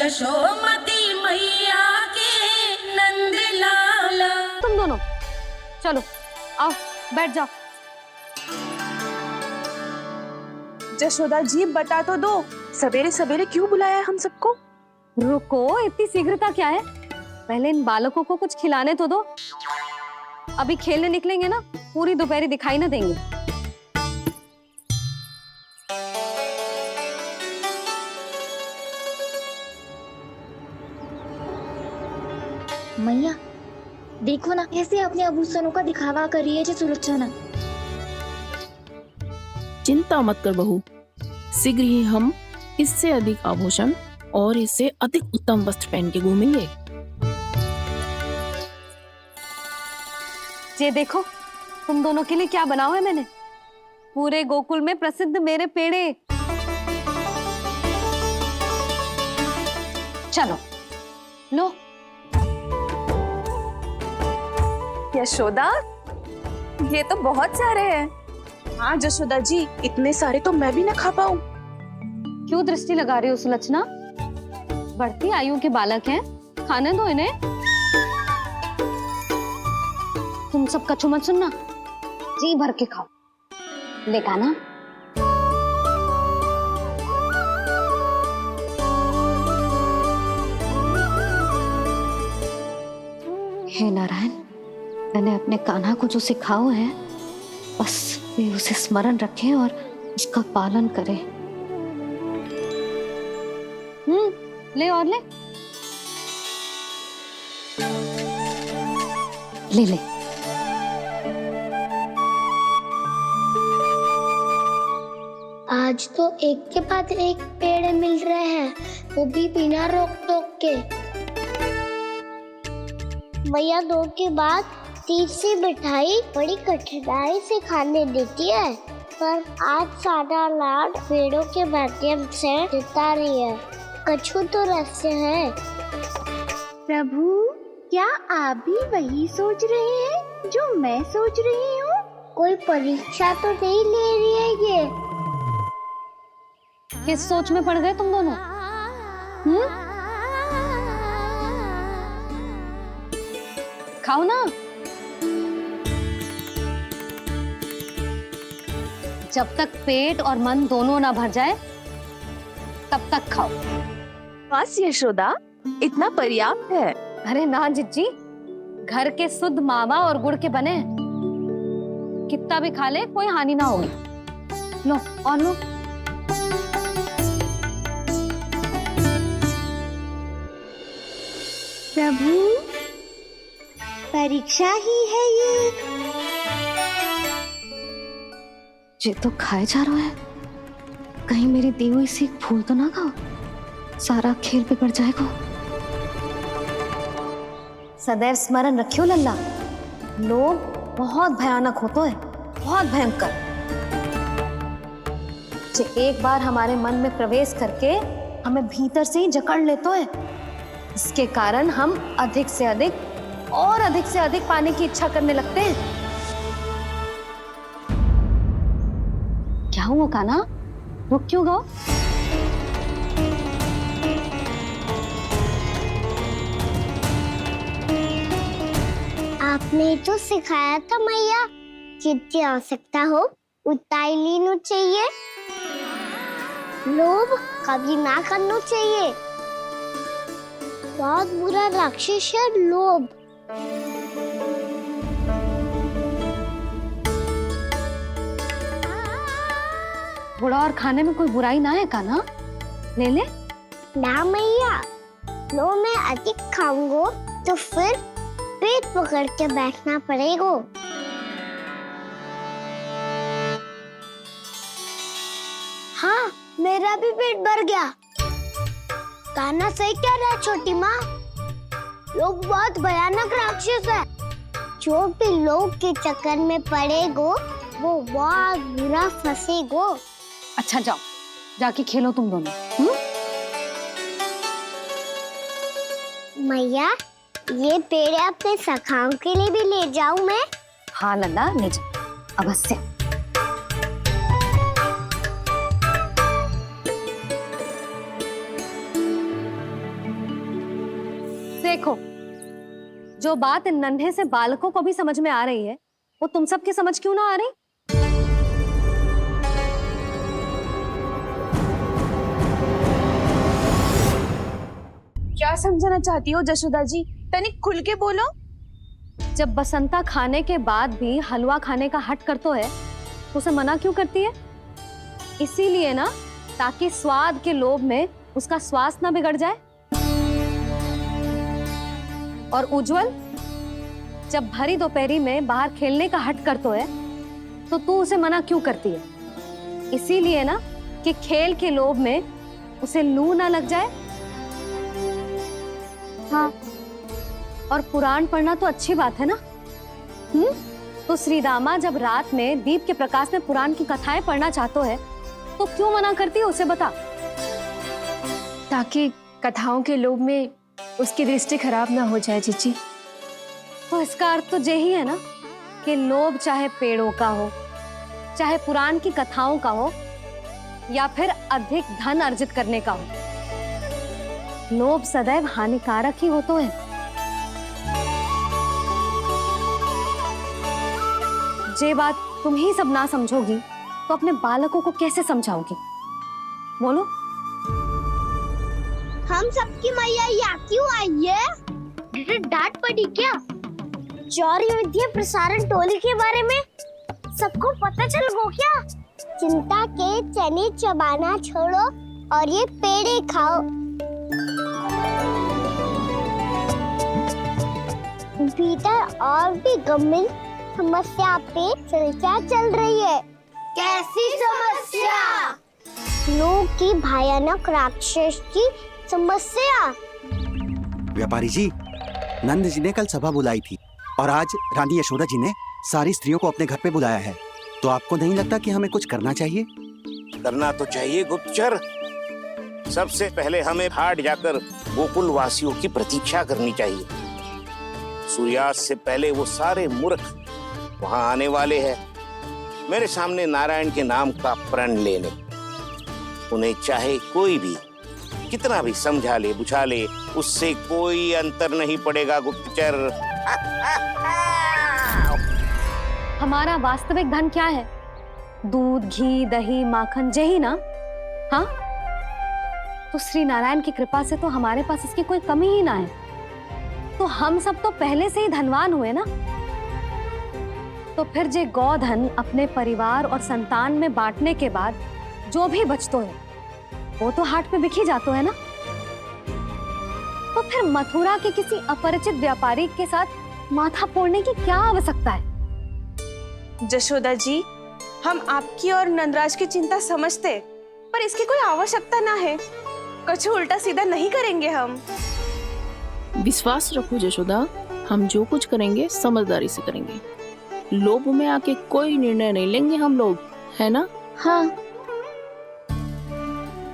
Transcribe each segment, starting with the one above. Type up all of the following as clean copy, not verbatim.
यशोमती मैया के नंद लाला। तुम दोनों चलो, आओ बैठ जाओ। जशोदा जी बता तो दो, सवेरे सवेरे क्यों बुलाया है हम सबको? रुको, इतनी शीघ्रता क्या है? पहले इन बालकों को कुछ खिलाने तो दो। अभी खेलने निकलेंगे ना, पूरी दोपहरी दिखाई ना देंगे। मैया देखो ना, कैसे अपने आभूषणों का दिखावा कर रही है जी सुलोचना। चिंता मत कर बहू, शीघ्र ही हम इससे अधिक आभूषण और इससे अधिक उत्तम वस्त्र पहन के घूमेंगे। ये देखो, तुम दोनों के लिए क्या बनाओ है मैंने। पूरे गोकुल में प्रसिद्ध मेरे पेड़े। चलो लो। यशोदा, ये तो बहुत सारे हैं। हाँ जशोदा जी, इतने सारे तो मैं भी ना खा पाऊं। क्यों दृष्टि लगा रही हो सुलक्षणा? बढ़ती आयु के बालक हैं, खाने दो इन्हें। तुम सब कछु मत सुनना, जी भर के खाओ। देखा ना? हे नारायण, मैंने अपने कान्हा को जो सिखाओ है, बस वे उसे स्मरण रखें और उसका पालन करें। ले और ले। ले ले। आज तो एक के बाद एक पेड़ मिल रहे हैं, वो भी बिना रोक टोक के। मैया दो के बाद तीसरी मिठाई बड़ी कठिनाई से खाने देती है, पर आज सादा लाड पेड़ों के माध्यम से जिता रही है। कछु तो रहस्य है। प्रभु, क्या आप भी वही सोच रहे हैं जो मैं सोच रही हूँ? कोई परीक्षा तो नहीं ले रही है ये? किस सोच में पड़ गए तुम दोनों? खाओ ना। जब तक पेट और मन दोनों ना भर जाए, तब तक खाओ। बस यशोदा, इतना पर्याप्त है। अरे ना जिज्जी, घर के शुद्ध मावा और गुड़ के बने, कितना भी खा ले कोई हानि ना होगी। लो और लो। प्रभु, परीक्षा ही है ये तो खाए जा रहा है। कहीं मेरी दी हुई सीख फूल तो ना खाओ, सारा खेल बिगड़ जाएगा। सदैव स्मरण रखियो लल्ला, लोग बहुत भयानक होते हैं, बहुत भयंकर। जो एक बार हमारे मन में प्रवेश करके हमें भीतर से ही जकड़ लेते हैं, इसके कारण हम अधिक से अधिक और अधिक से अधिक पाने की इच्छा करने लगते हैं। क्या हुआ कान्हा, रुक क्यों गए? आपने तो सिखाया था मैया, जितनी आवश्यकता हो उतना ही लेना चाहिए, लोभ कभी ना करना चाहिए। बहुत बुरा राक्षस है लोभ। बुरा और खाने में कोई बुराई ना है कान्हा, ले ले। ना मैया, लो मैं अधिक खाऊंगा तो फिर पेट पकड़ के बैठना पड़ेगा। हाँ, मेरा भी पेट भर गया। कान्हा सही कह रहा है छोटी माँ, लोग बहुत भयानक राक्षस है। जो भी लोग के चक्कर में पड़ेगो वो बहुत बुरा फंसेगो। अच्छा जाओ, जाके खेलो तुम दोनों। मैया, ये पेड़ अपने सखाओं के लिए भी ले जाऊं मैं? हाँ लल्ला, ले जा अवश्य। देखो, जो बात इन नन्हे से बालकों को भी समझ में आ रही है, वो तुम सबकी समझ क्यों ना आ रही? क्या समझाना चाहती हो जशोदा जी? तनिक खुल के बोलो। जब बसंता खाने के बाद भी हलवा खाने का हट कर तो है, तो उसे मना क्यों करती है? इसीलिए ना, ताकि स्वाद के लोभ में उसका स्वास्थ्य ना बिगड़ जाए। और उज्जवल, जब भरी दोपहरी में बाहर खेलने का हट कर तो है, तो तू उसे मना क्यों करती है? इसीलिए ना कि खेल के लोभ में उसे लू ना लग जाए। हाँ, और पुराण पढ़ना तो अच्छी बात है ना। तो श्रीदामा जब रात में दीप के प्रकाश में पुराण की कथाएं पढ़ना चाहते है, तो क्यों मना करती है उसे? बता। ताकि कथाओं के लोभ में उसकी दृष्टि खराब ना हो जाए जीजी। तो इसका अर्थ तो यही है ना कि लोभ चाहे पेड़ों का हो, चाहे पुराण की कथाओं का हो, या फिर अधिक धन अर्जित करने का हो, लोभ सदैव हानिकारक ही होता है। ये बात तुम ही सब ना समझोगी तो अपने बालकों को कैसे समझाओगी? बोलो। हम सबकी मैया यहाँ क्यों आई है? डांट पड़ी क्या? चौरी विद्या प्रसारण टोली के बारे में सबको पता चल गो क्या? चिंता के चने चबाना छोड़ो और ये पेड़े खाओ। भीतर और भी गंभीर समस्या पे चर्चा चल रही है। कैसी समस्या? लोग की भयानक राक्षस की समस्या। व्यापारी जी, नंद जी ने कल सभा बुलाई थी और आज रानी यशोदा जी ने सारी स्त्रियों को अपने घर पे बुलाया है। तो आपको नहीं लगता कि हमें कुछ करना चाहिए? करना तो चाहिए गुप्तचर। सबसे पहले हमें हाट जाकर गोकुल वासियों की प्रतीक्षा करनी चाहिए। सूर्यास्त से पहले वो सारे मूर्ख वहां आने वाले हैं, मेरे सामने नारायण के नाम का प्रण लेने। उन्हें चाहे कोई भी कितना भी समझा ले बुझा ले, उससे कोई अंतर नहीं पड़ेगा गुप्तचर। हमारा वास्तविक धन क्या है? दूध, घी, दही, माखन, यही ना? हाँ, तो श्री नारायण की कृपा से तो हमारे पास इसकी कोई कमी ही ना है। तो हम सब तो पहले से ही धनवान हुए ना। तो फिर जे गोधन अपने परिवार और संतान में बांटने के बाद जो भी बचतो है, वो तो हाट पे बिखी जातो है ना। तो फिर मथुरा के किसी अपरिचित व्यापारी के साथ माथा फोड़ने की क्या आवश्यकता है? जशोदा जी, हम आपकी और नंदराज की चिंता समझते, पर इसकी कोई आवश्यकता ना है। कुछ उल्टा सीधा नहीं करेंगे हम। विश्वास रखो जशोदा, हम जो कुछ करेंगे समझदारी से करेंगे। लोभ में आके कोई निर्णय नहीं लेंगे हम लोग, है ना? हाँ।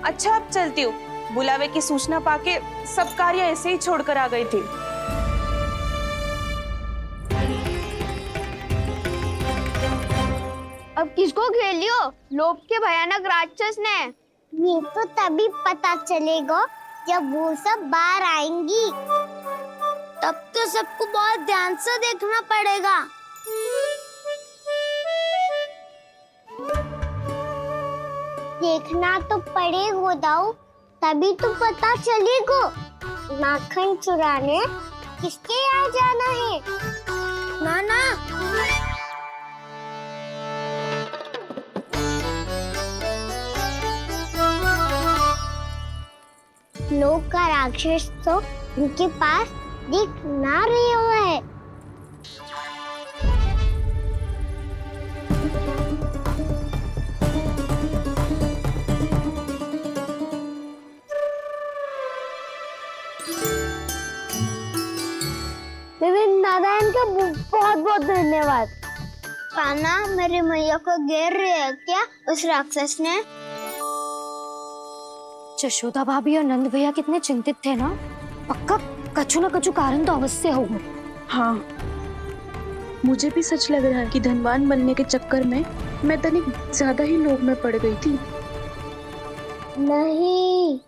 अच्छा, अब चलती हूँ। बुलावे की सूचना पाके सब कार्य ऐसे ही छोड़कर आ गई थी। अब किसको घेलियो? लोभ के भयानक राक्षस ने। ये तो तभी पता चलेगा जब वो सब बाहर आएंगी। तब तो सबको बहुत ध्यान से देखना पड़ेगा। देखना तो पड़ेगा दाऊ, तभी तो पता चलेगा माखन चुराने किसके यहाँ जाना है। नाना, लोग का राक्षस तो उनके पास दिख ना रहे हुआ है। नारायण का बहुत बहुत धन्यवाद। कान्हा, मेरी मैया को घेर रहे है क्या उस राक्षस ने? यशोदा भाभी और नंद भैया कितने चिंतित थे ना। पक्का कछु न कछु कारण तो अवश्य होगा। हाँ, मुझे भी सच लग रहा है कि धनवान बनने के चक्कर में मैं तनिक ज्यादा ही लोभ में पड़ गई थी। नहीं,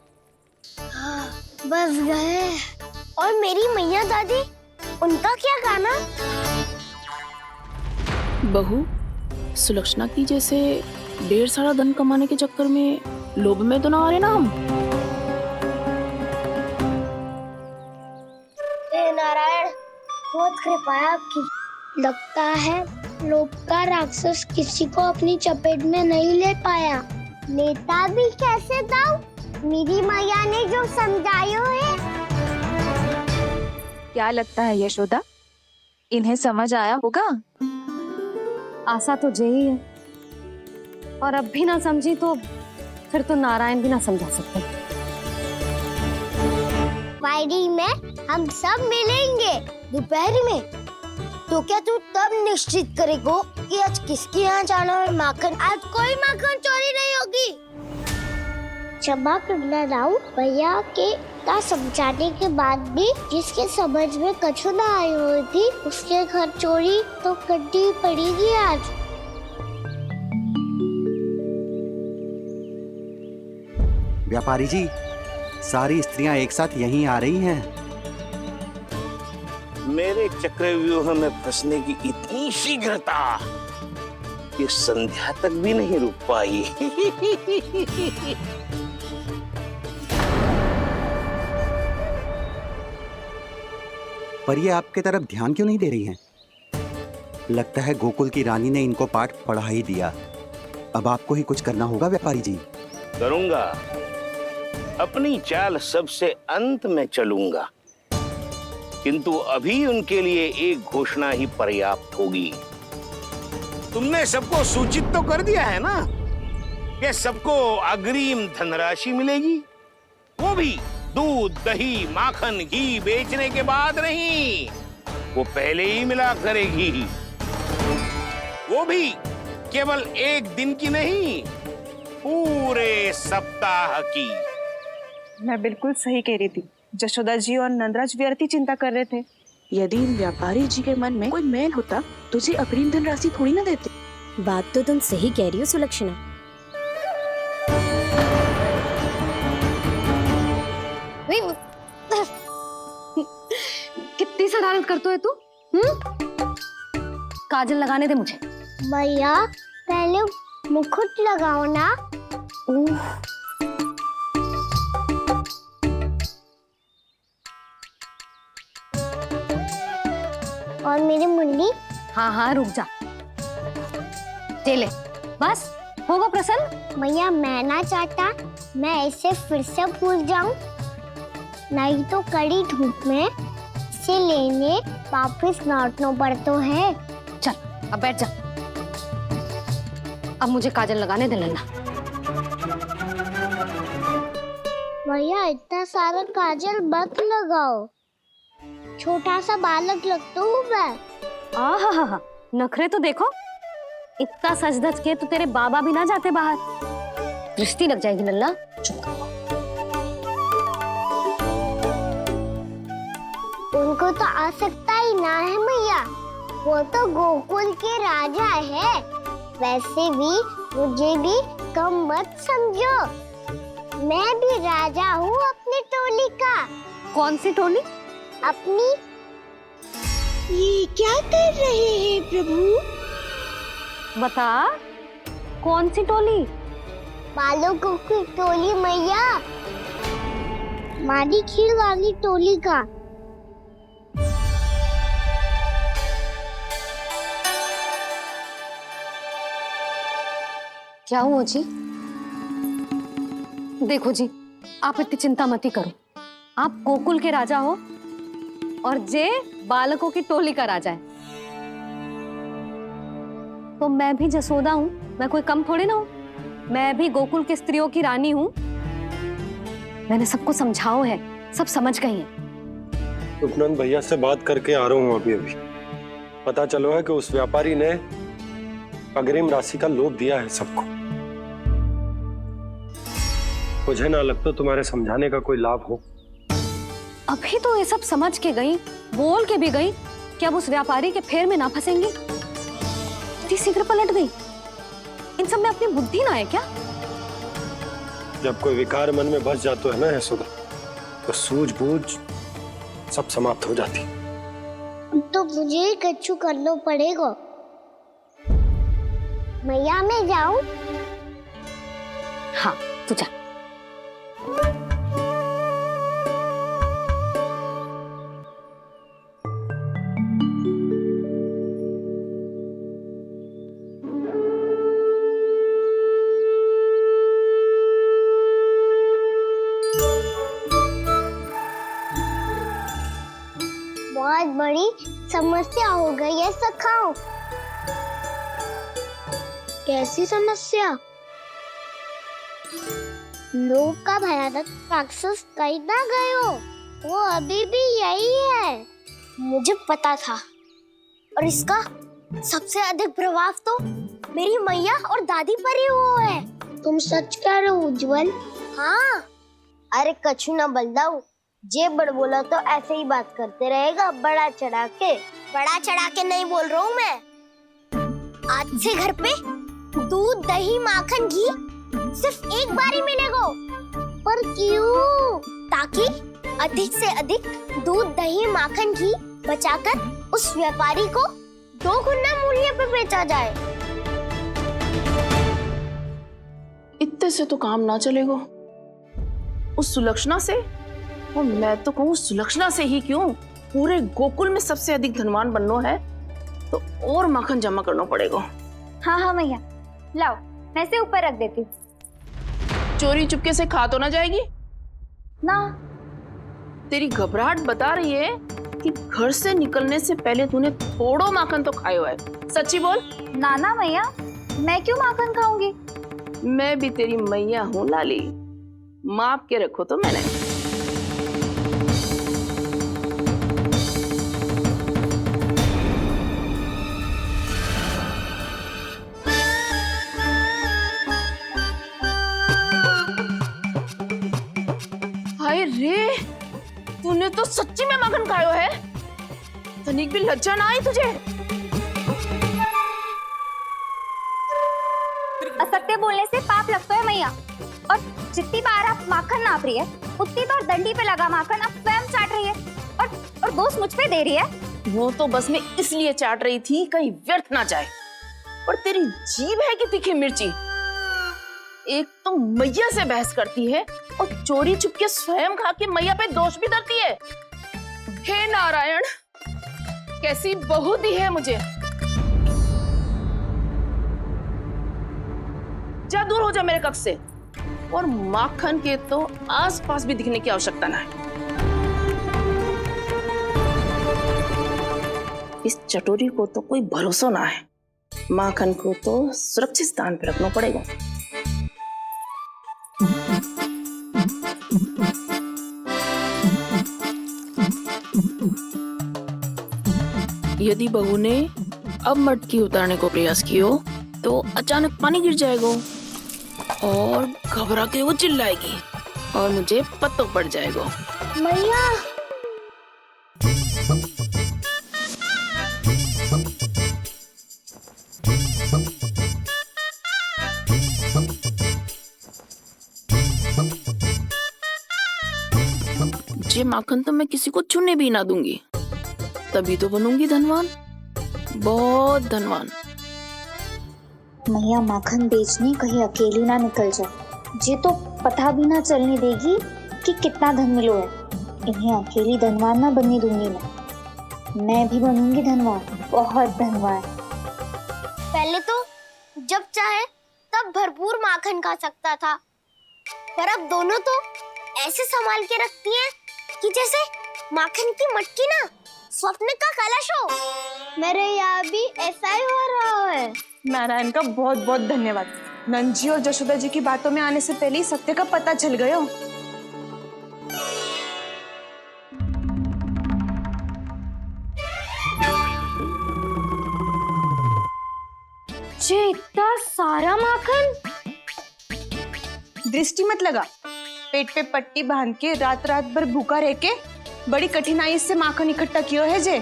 बस गए और मेरी मैया दादी, उनका क्या गाना? बहू, सुलक्षणा की जैसे ढेर सारा धन कमाने के चक्कर में लोभ में तो ना आ रहे ना हम। हे नारायण, बहुत कृपा है आपकी। लगता है लोभ का राक्षस किसी को अपनी चपेट में नहीं ले पाया। लेता भी कैसे था? मेरी मैया ने जो समझायो है। क्या लगता है यशोदा, इन्हें समझ आया होगा? आशा तो यही है, और अब भी ना समझी तो फिर तो नारायण भी ना समझा सकते। वायरी में हम सब मिलेंगे दोपहर में। तो क्या तू तब निश्चित करेगो कि आज किसके यहाँ जाना है माखन? आज कोई माखन चोरी नहीं होगी। क्षमा करना राव, भैया के का समझाने के बाद भी जिसके समझ में कछु ना आई हुई थी, उसके घर चोरी तो करनी पड़ेगी आज। व्यापारी जी, सारी स्त्रियां एक साथ यहीं आ रही हैं। मेरे चक्रव्यूह में फंसने की इतनी शीघ्रता कि संध्या तक भी नहीं रुक पाई। पर ये आपके तरफ ध्यान क्यों नहीं दे रही हैं? लगता है गोकुल की रानी ने इनको पाठ पढ़ा ही दिया। अब आपको ही कुछ करना होगा व्यापारी जी। करूंगा, अपनी चाल सबसे अंत में चलूंगा, किंतु अभी उनके लिए एक घोषणा ही पर्याप्त होगी। तुमने सबको सूचित तो कर दिया है ना कि सबको अग्रिम धनराशि मिलेगी, वो भी दूध, दही, माखन, घी बेचने के बाद नहीं, वो पहले ही मिला करेगी। वो भी केवल एक दिन की नहीं, पूरे सप्ताह की। मैं बिल्कुल सही कह रही थी। जशोदा जी और नंदराज व्यर्थ ही चिंता कर रहे थे। यदि इन व्यापारी जी के मन में कोई मैल होता, तुझे अग्रिम धनराशि थोड़ी ना देते। बात तो तुम सही कह रही हो सुलक्षणा। कितनी शरारत करते है तू? काजल लगाने दे मुझे। भैया पहले मुकुट लगाओ ना। और मेरी मुंडी। हाँ हाँ रुक जा, ले ले, बस होगा प्रसन्न। भैया मैं ना चाहता मैं ऐसे फिर से भूल जाऊं, नहीं तो कड़ी धूप में इसे लेने वापस लौटना पड़ता है। चल अब बैठ जा, अब मुझे काजल लगाने दे लल्ला। भैया इतना सारा काजल मत लगाओ, छोटा सा बालक लगता हूँ मैं। आहा, नखरे तो देखो, इतना सज धज के तो तेरे बाबा भी ना जाते बाहर, दृष्टि लग जाएगी लल्ला। उनको तो आ सकता ही ना है भैया, वो तो गोकुल के राजा है। वैसे भी मुझे भी कम मत समझो, मैं भी राजा हूँ अपनी टोली का। कौन सी टोली? अपनी। ये क्या कर रहे हैं प्रभु? बता, कौन सी टोली? बालकों की टोली मैया, मारी खीर वाली टोली का। क्या हुआ जी? देखो जी, आप इतनी चिंता मत ही करो। आप गोकुल के राजा हो और जे बालकों की टोली का राजा है, तो मैं भी जसोदा हूँ, मैं कोई कम थोड़ी ना हूँ। मैं भी गोकुल के स्त्रियों की रानी हूँ। मैंने सबको समझाओ है, सब समझ गई हैं। उपनंद भैया से बात करके आ रहा हूँ अभी अभी। पता चलो है कि उस व्यापारी ने अग्रिम राशि का लोभ दिया है सबको। मुझे ना लगता तुम्हारे समझाने का कोई लाभ हो। अभी तो ये सब समझ के गई, बोल के भी गई कि अब उस व्यापारी के फेर में ना फंसेंगी। इतनी शीघ्र पलट गई। इन सब में अपनी बुद्धि ना है क्या? जब कोई विकार मन में बस जाता है ना यशोदा, तो सूझबूझ सब समाप्त हो जाती। तो मुझे ही कच्चू करना पड़ेगा। मैया मैं जाऊं? हाँ तू जा। बहुत बड़ी समस्या हो गई है सखाओ। कैसी समस्या? लोग का भयानक राक्षस कहीं ना गए हो, वो अभी भी यही है। मुझे पता था, और इसका सबसे अधिक प्रभाव तो मेरी मैया और दादी पर ही हुआ है। तुम सच कह रहे हो उज्जवल? हाँ। अरे कछु ना बलदाऊ, जे बड़ बोला तो ऐसे ही बात करते रहेगा बड़ा चढ़ा के। बड़ा चढ़ा के नहीं बोल रहा हूँ मैं। आज से घर पे दूध दही माखन घी सिर्फ एक बार ही मिलेगा। पर क्यों? ताकि अधिक से अधिक दूध दही माखन घी बचाकर उस व्यापारी को 2 गुना मूल्य पे बेचा जाए। इतने से तो काम ना चलेगा। उस सुलक्षणा से, और मैं तो कहूँ सुलक्षणा से ही क्यों, पूरे गोकुल में सबसे अधिक धनवान बनना है तो और माखन जमा करना पड़ेगा। हाँ हाँ मैया, लाओ मैं इसे ऊपर रख देती हूँ। चोरी चुपके से खा तो ना जाएगी ना? तेरी घबराहट बता रही है कि घर से निकलने से पहले तूने थोड़ो माखन तो खाया है। सच्ची बोल। ना ना मैया, मैं क्यों माखन खाऊंगी? मैं भी तेरी मैया हूँ लाली, माप के रखो तो मैंने। हाय रे, तूने तो सच्ची में माखन खायो है। तनिक भी लज्जा ना आई तुझे? असत्य बोलने से पाप लगता है मैया, और जितनी बार आप माखन नाप रही है उतनी बार डंडी पे लगा माखन आप स्वयं चाट रही है, और दोष मुझ पे दे रही है। वो तो बस मैं इसलिए चाट रही थी कहीं व्यर्थ ना जाए। और तेरी जीभ है कि तीखी मिर्ची। एक तो मैया से बहस करती है और चोरी चुपके स्वयं खा के मैया पे दोष भी धरती है। हे नारायण, कैसी बहू दी है मुझे। जा, दूर हो जा मेरे कक्ष से। और माखन के तो आसपास भी दिखने की आवश्यकता ना है। इस चटोरी को तो कोई भरोसा ना है। माखन को तो सुरक्षित स्थान पर रखना पड़ेगा। यदि बहू ने अब मटकी उतारने को प्रयास किया तो अचानक पानी गिर जाएगा और घबरा के वो चिल्लाएगी और मुझे पता पड़ जाएगा। मैया, ये माखन तो मैं किसी को छूने भी ना दूंगी, तभी तो बनूंगी धनवान, बहुत धनवान। मैया माखन बेचने कहीं अकेली ना निकल जाए। ये तो पता भी ना चलने देगी कि कितना धन मिलो है। इन्हें अकेली धनवान ना बनने दूंगी मैं भी बनूंगी धनवान, बहुत धनवान। पहले तो जब चाहे तब भरपूर माखन खा सकता था, पर अब दोनों तो ऐसे संभाल के रखती हैं कि जैसे माखन की मटकी ना स्वप्न का कलश हो। मेरे यहाँ भी ऐसा ही हो रहा है। नारायण का बहुत बहुत धन्यवाद। नंद जी और जशोदा जी की बातों में आने से पहले ही सत्य का पता चल गया। ये इतना सारा माखन? दृष्टि मत लगा। पेट पे पट्टी बांध के रात रात भर भूखा रह के बड़ी कठिनाई से माखन इकट्ठा किया है जे।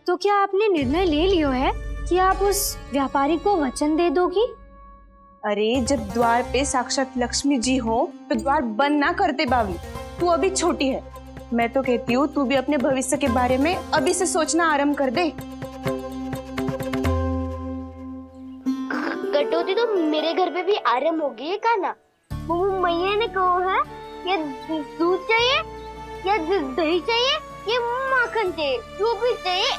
तो क्या आपने निर्णय ले लियो है कि आप उस व्यापारी को वचन दे दोगी? अरे जब द्वार पे साक्षात लक्ष्मी जी हो तो द्वार बंद ना करते बावली। तू अभी छोटी है, मैं तो कहती हूँ तू भी अपने भविष्य के बारे में अभी से सोचना आरंभ कर दे। कटौती तो मेरे घर पे भी आरंभ हो गई है काना। वो मैया ने कहा है ये दूध चाहिए या दही चाहिए या माखन चाहिए, जो भी चाहिए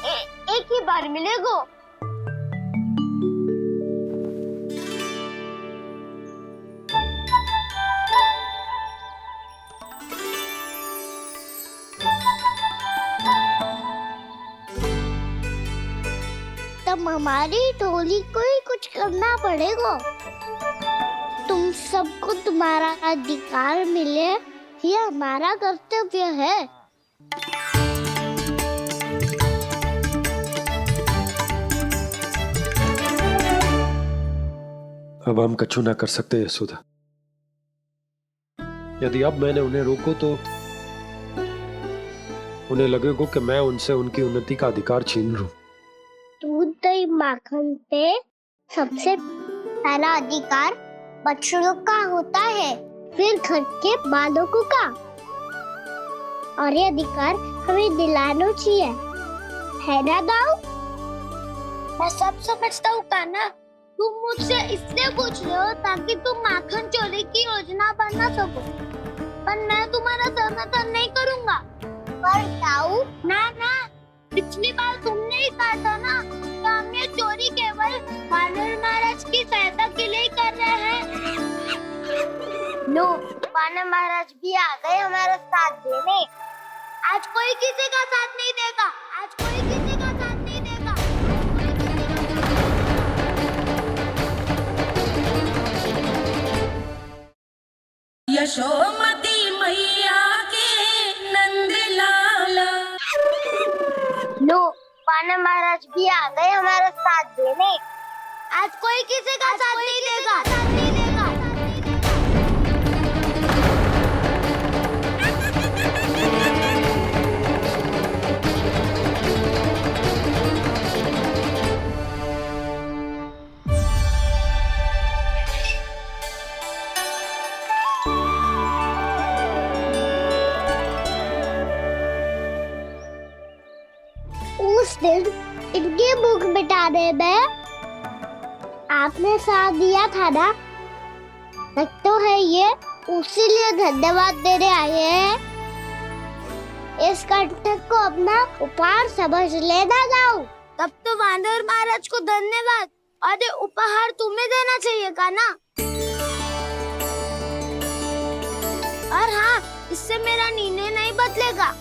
एक ही बार मिलेगा। तब हमारी टोली को ही कुछ करना पड़ेगा। तुम सबको तुम्हारा अधिकार मिले, ये हमारा कर्तव्य है। अब हम कछु ना कर सकते यशोदा। यदि अब मैंने उन्हें रोको तो उन्हें लगेगा कि मैं उनसे उनकी उन्नति का अधिकार छीन लूं। दूध दही माखन पे सबसे पहला अधिकार बछड़ों का होता है, फिर घर के बालकों का, और ये अधिकार हमें दिलाना चाहिए, है ना दाऊ? मैं सब समझता हूँ काना। तुम मुझसे इसलिए पूछ रहे हो ताकि तुम माखन चोरी की योजना बना सको, पर मैं तुम्हारा समर्थन नहीं करूँगा। पर दाऊ ना, पिछली बार तुमने ही कहा था ना कि हम ये चोरी केवल वानर महाराज की सहायता के लिए कर रहे हैं। लो, वानर महाराज भी आ गए हमारा साथ देने। आज कोई किसी का साथ नहीं देगा, आज कोई किसी का साथ नहीं देगा। यशोमती मैया के नंद लाला। लो, वानर महाराज भी आ गए हमारा साथ देने। आज कोई किसी का साथ नहीं देगा। उस दिन इनकी भूख मिटाने में आपने साथ दिया था ना, लगता है ये उसी लिए धन्यवाद देने आए हैं। इस कंटक को अपना उपहार समझ लेना जाओ। तब तो वानर महाराज को धन्यवाद और ये उपहार तुम्हें देना चाहिए का ना। और हाँ, इससे मेरा निर्णय नहीं बदलेगा।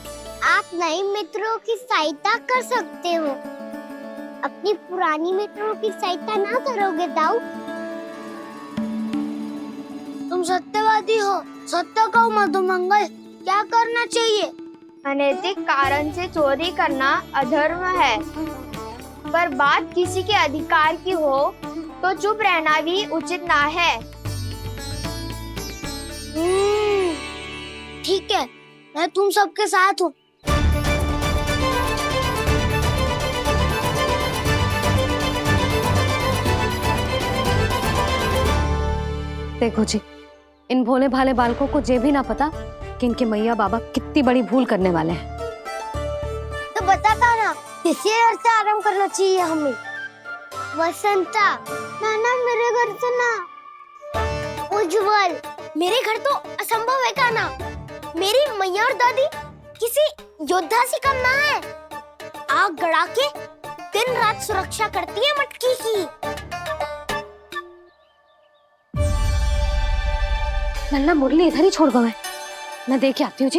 आप नए मित्रों की सहायता कर सकते हो, अपनी पुरानी मित्रों की सहायता ना करोगे दाऊ? तुम सत्यवादी हो, सत्य कहो मधुमंगल, क्या करना चाहिए? अनैतिक कारण से चोरी करना अधर्म है, पर बात किसी के अधिकार की हो तो चुप रहना भी उचित ना है। ठीक है, मैं तुम सबके साथ हूँ। देखो जी, इन भोले भाले बालकों को ये भी ना पता कि इनके मैया बाबा कितनी बड़ी भूल करने वाले हैं। तो बताता ना, किसी घर से आराम करना चाहिए हमें। वसंता, ना मेरे घर से ना। उज्जवल, मेरे घर तो असंभव है का ना। मेरी मैया और दादी किसी योद्धा से कम ना है। आग गड़ा के दिन रात सुरक्षा करती है मटकी की। नन्ना मुरली इधर ही छोड़ गए, मैं देख के आती हूँ जी।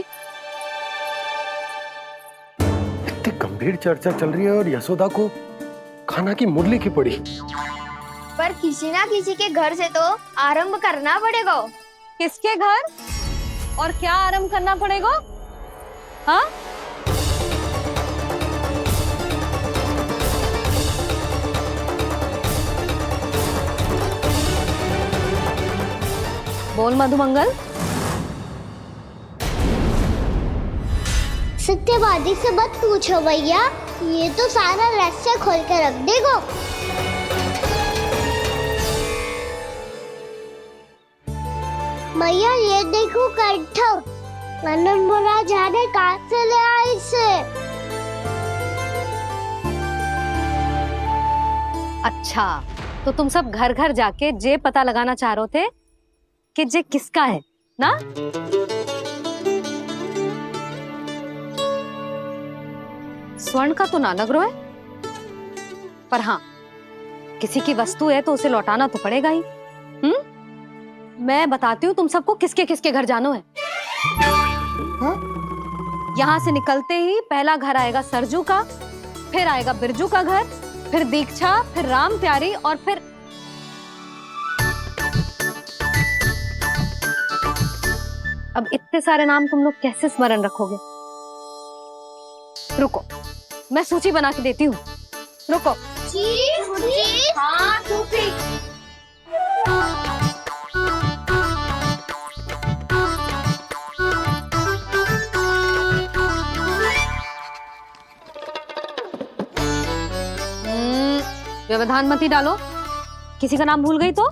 इतनी गंभीर चर्चा चल रही है और यशोदा को खाना की मुरली की पड़ी। पर किसी ना किसी के घर से तो आरंभ करना पड़ेगा। किसके घर और क्या आरंभ करना पड़ेगा? हाँ, बोल मधुमंगल। सत्यवादी से मत पूछो भैया, ये तो सारा रहस्य खोल के रख देगा। भैया ये देखो कंठ, नंदन बोला जाने कहाँ से ले आई इसे। अच्छा, तो तुम सब घर घर जाके जे पता लगाना चाह रहे थे कि जे किसका है ना? स्वर्ण का तो ना लग रहा है, पर हाँ, किसी की वस्तु है तो उसे लौटाना तो पड़ेगा ही। मैं बताती हूँ तुम सबको किसके किसके घर जाना है। यहाँ से निकलते ही पहला घर आएगा सरजू का, फिर आएगा बिरजू का घर, फिर दीक्षा, फिर राम प्यारी और फिर अब इतने सारे नाम तुम लोग कैसे स्मरण रखोगे? रुको, मैं सूची बना के देती हूँ। रुको। हाँ, व्यवधान मत ही डालो। किसी का नाम भूल गई तो?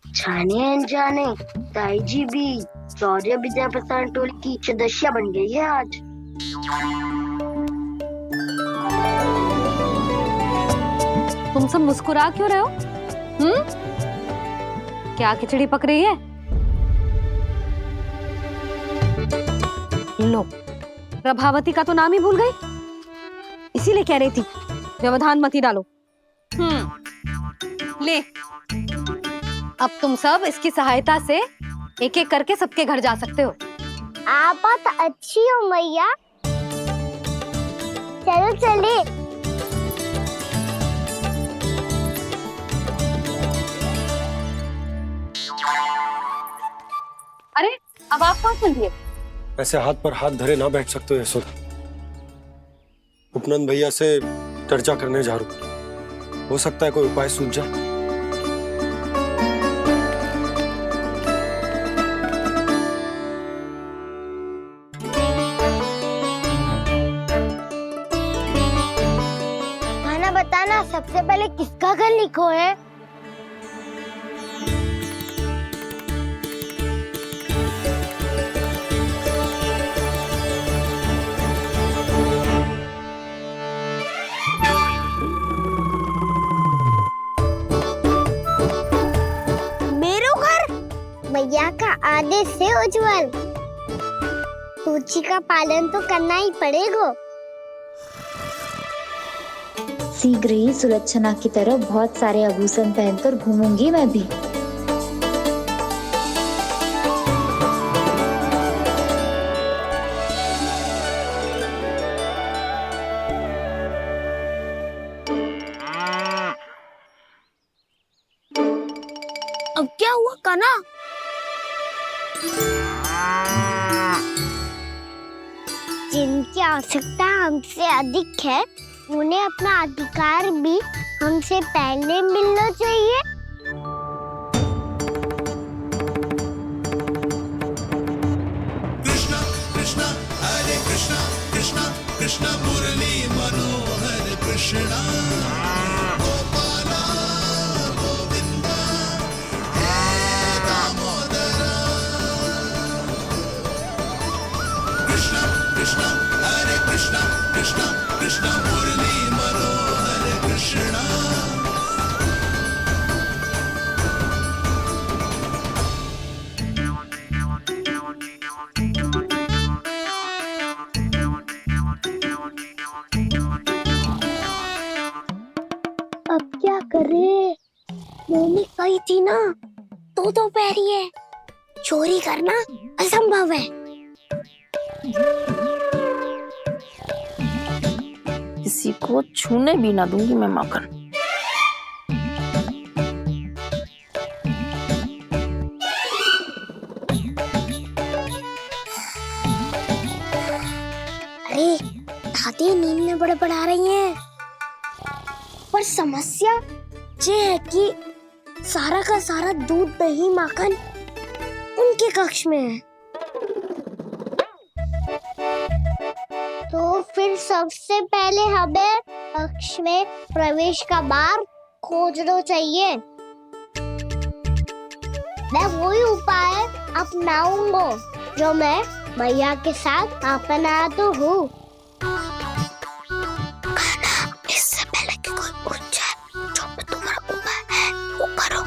जाने अनजाने ताई जी भी शौर्य विद्या प्रसारण टोली की सदस्य बन गई है आज। तुम सब मुस्कुरा क्यों रहे हो? क्या खिचड़ी पक रही है? लो, प्रभावती का तो नाम ही भूल गई, इसीलिए कह रही थी व्यवधान मत ही डालो। ले, अब तुम सब इसकी सहायता से एक एक करके सबके घर जा सकते हो। आप बहुत अच्छी हो मैया। चलो चले। अरे, अब आप कहाँ चल दिए? ऐसे हाथ पर हाथ धरे ना बैठ सकते हो यशोदा। उपनंद भैया से चर्चा करने जा रहा हूं, हो सकता है कोई उपाय सूझ जाए। खाना बताना, सबसे पहले किसका घर लिखो है? मैया का आदेश से उज्जवल, सूची का पालन तो करना ही पड़ेगा। शीघ्र ही सुलक्षणा की तरह बहुत सारे आभूषण पहनकर घूमूंगी मैं भी। अब क्या हुआ काना? जिनकी आवश्यकता हमसे अधिक है, उन्हें अपना अधिकार भी हमसे पहले मिलना चाहिए। कृष्णा कृष्णा हरे कृष्णा कृष्णा कृष्णा मुरली मनोहर कृष्णा गोपाला गोविंदा हे दामोदरा। कृष्णा कृष्णा हरे कृष्णा कृष्णा कृष्णा मुरली मनोहर कृष्णा। अब क्या करे? मम्मी कही थी ना, दो पैरी है, चोरी करना असंभव है। किसी को छूने भी ना दूंगी मैं माखन। अरे दादी नींद में बड़बड़ा रही हैं, पर समस्या ये है कि सारा का सारा दूध दही माखन उनके कक्ष में है। तो फिर सबसे पहले हमें कक्ष में प्रवेश का मार्ग खोजना चाहिए। मैं वही उपाय अपनाऊंगा जो मैं मैया के साथ आपन आया तो हूँ। इससे पहले कि कोई पूछ जाए, जो भी तुम्हारा उपाय है वो करो।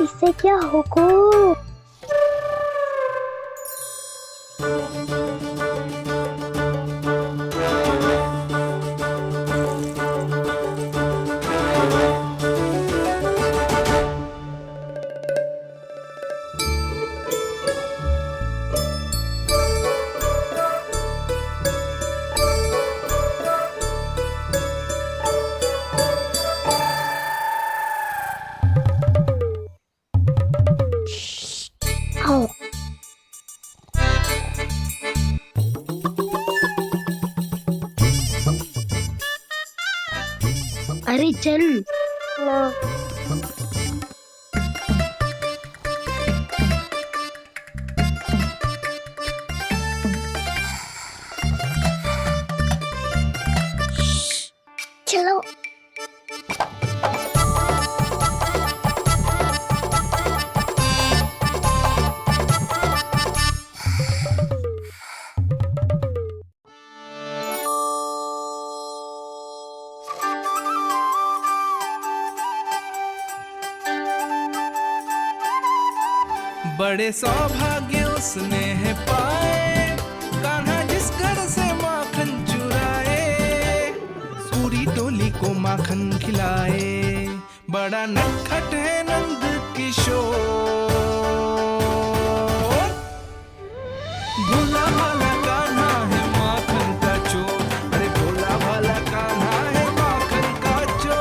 इससे क्या होगा? आओ। अरे चल ना। चलो। बड़े सौभाग्य उसने है पाए, कान्हा जिस घर से माखन चुराए, पूरी टोली को माखन खिलाए। बड़ा नटखट है नंद किशोर, भोला भाला कान्हा है माखन का चोर। अरे भोला भाला कान्हा है माखन का चोर।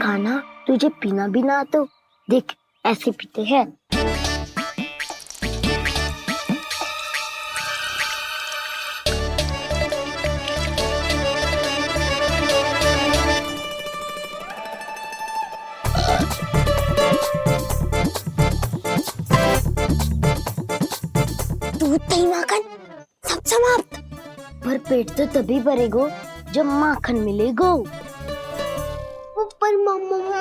कान्हा, तुझे पीना भी ना तो देख, ऐसे पीते हैं। दूध दही माखन सब समाप्त। पर पेट तो तभी भरेगो जब माखन मिलेगो। पर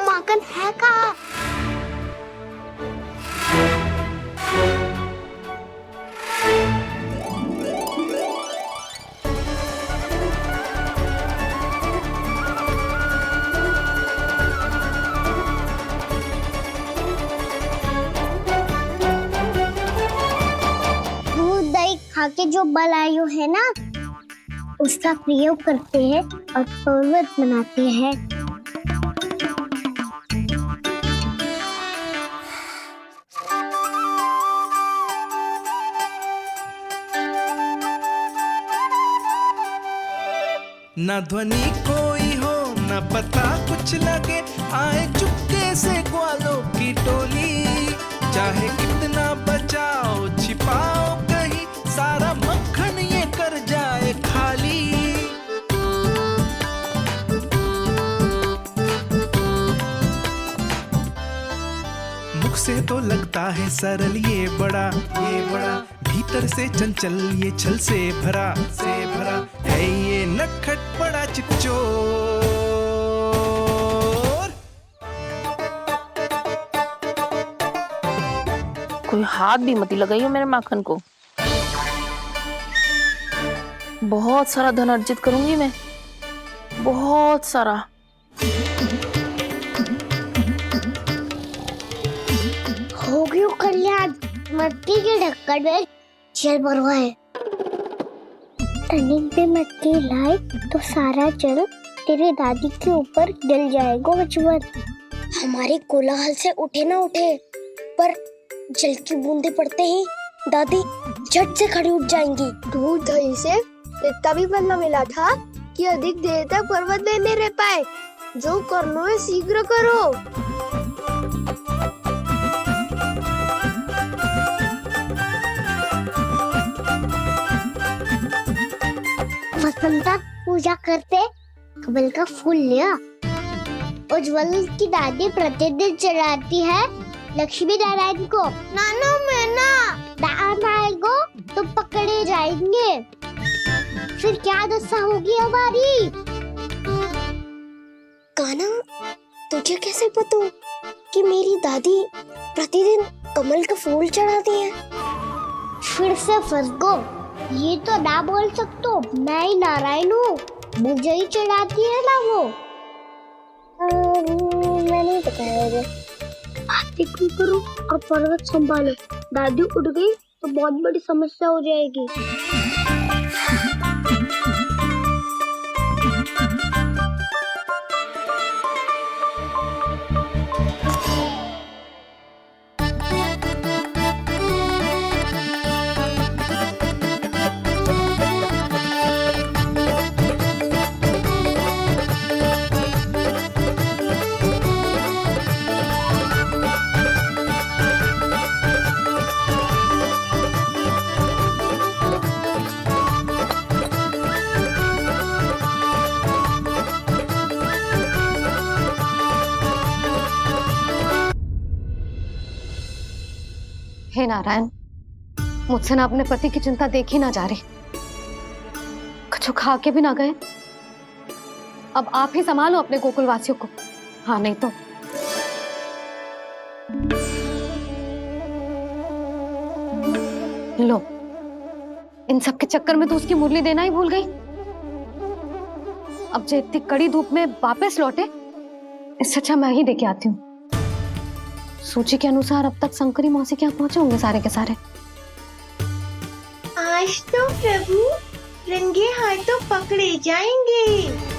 माखन है कहाँ? दूध दही खा के जो बलायु है ना, उसका प्रयोग करते हैं और पर्वत बनाते हैं। न ध्वनि कोई हो न पता कुछ लगे, आए चुपके से ग्वालों की टोली। चाहे कितना बचाओ छिपाओ कहीं, सारा मक्खन ये कर जाए खाली। मुख से तो लगता है सरल ये बड़ा भीतर से चंचल ये छल से भरा है ये नटखट बड़ा चिकचोर। कोई हाथ भी मत लगाइयो मेरे माखन को। बहुत सारा धन अर्जित करूंगी मैं, बहुत सारा। हो गयो कल्याण, मट्टी के ढक्कन में जल भरवा है। टर्निंग पे मट्टी लाए तो सारा जल तेरे दादी के ऊपर गिर जाएगा बचपन। हमारे कोलाहल से उठे ना उठे, पर जल की बूंदे पड़ते ही दादी झट से खड़ी उठ जाएंगी। दूध दही से इतना भी फल न मिला था कि अधिक देर तक पर्वत में नहीं रह पाए। जो करना है शीघ्र करो। वसंता पूजा करते कमल का फूल लिया। उज्ज्वल की दादी प्रतिदिन चढ़ाती है लक्ष्मी नारायण को। नाना मैं ना दान आएगा तो पकड़े जाएंगे। फिर क्या दशा होगी हमारी? कान्हा, तुझे कैसे पता कि मेरी दादी प्रतिदिन कमल का फूल चढ़ाती है? फिर से फंस गो। ये तो ना बोल सकतो, मैं ही नारायण हूँ, मुझे ही चढ़ाती है ना वो। मैं नहीं बताया मुझे। बातें क्यों करो और पर्वत संभालो। दादी उठ गई तो बहुत बड़ी समस्या हो जाएगी। हे नारायण, मुझसे ना अपने पति की चिंता देखी ना जा रही, कुछ खा के भी ना गए। अब आप ही संभालो अपने गोकुल वासियों को। हाँ नहीं तो लो, इन सब के चक्कर में तो उसकी मुरली देना ही भूल गई। अब जो इतनी कड़ी धूप में वापस लौटे, इससे अच्छा मैं ही देके आती हूँ। सूची के अनुसार अब तक शंकरी मौसी के यहाँ पहुंचे होंगे सारे के सारे। आज तो प्रभु रंगे हाथों पकड़े जाएंगे।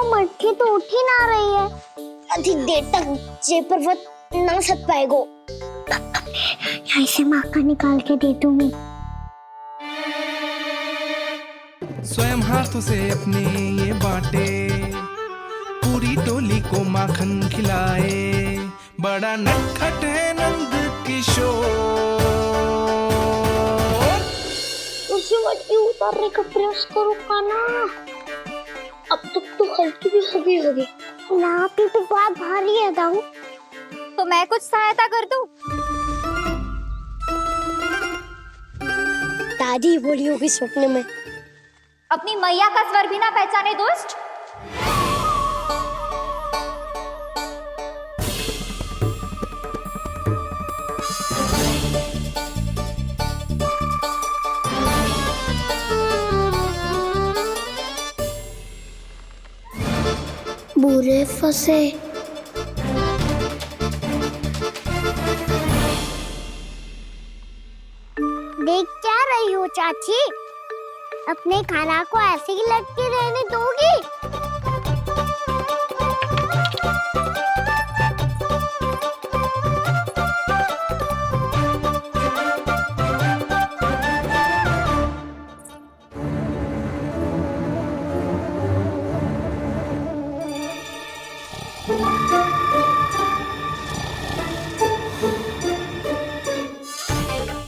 मटकी तो उठ ही ना रही है। अधिक देर तक जे पर्वत ना सक पाएगो। यहाँ से माका निकाल के दे दूंगी। स्वयं हाथों से अपने ये बांटे, पूरी टोली को माखन खिलाए। बड़ा नटखट है नंद किशोर। उसे मटकी उतारने का प्रयास करो कान्हा। अब तक तो हल्की भी होगी। नापी तो बहुत भारी है दाऊ। तो मैं कुछ सहायता कर दूं? दादी बोली होगी सपने में। अपनी मैया का स्वर भी ना पहचाने दुष्ट। बुरे फंसे। देख क्या रही हो चाची? अपने खाना को ऐसे ही लटके रहने दोगी?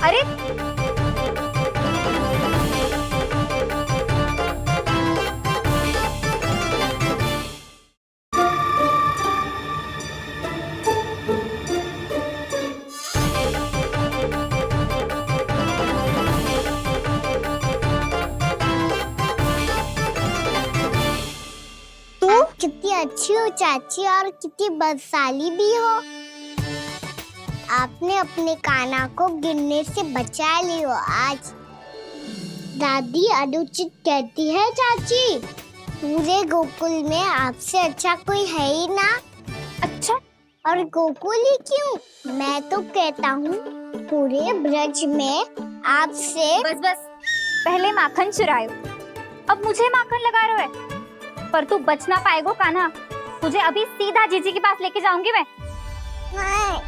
अरे कितनी अच्छी हो चाची और कितनी बदसाली भी हो। आपने अपने कान्हा को गिरने से बचा ली हो आज। दादी अनुचित कहती है चाची, पूरे गोकुल में आपसे अच्छा कोई है ही ना। अच्छा, और गोकुल ही क्यों? मैं तो कहता हूँ पूरे ब्रज में आपसे बस पहले माखन चुरायो, अब मुझे माखन लगा रहे हो। पर तू बच ना पाएगो कान्हा, तुझे अभी सीधा जीजी के पास लेके जाऊंगी मैं। नहीं।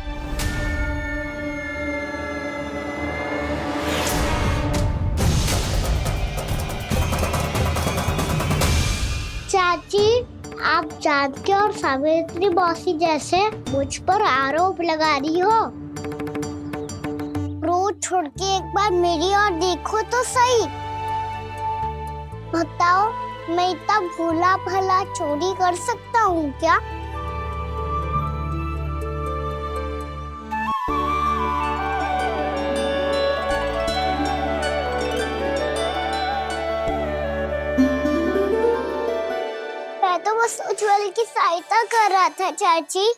चाची, आप जानकी और सावित्री मौसी जैसे मुझ पर आरोप लगा रही हो। रोज छोड़ के एक बार मेरी ओर देखो तो सही। बताओ, मैं इतना भोला भला चोरी कर सकता हूँ क्या? मैं तो बस उज्जवल की सहायता कर रहा था चाची।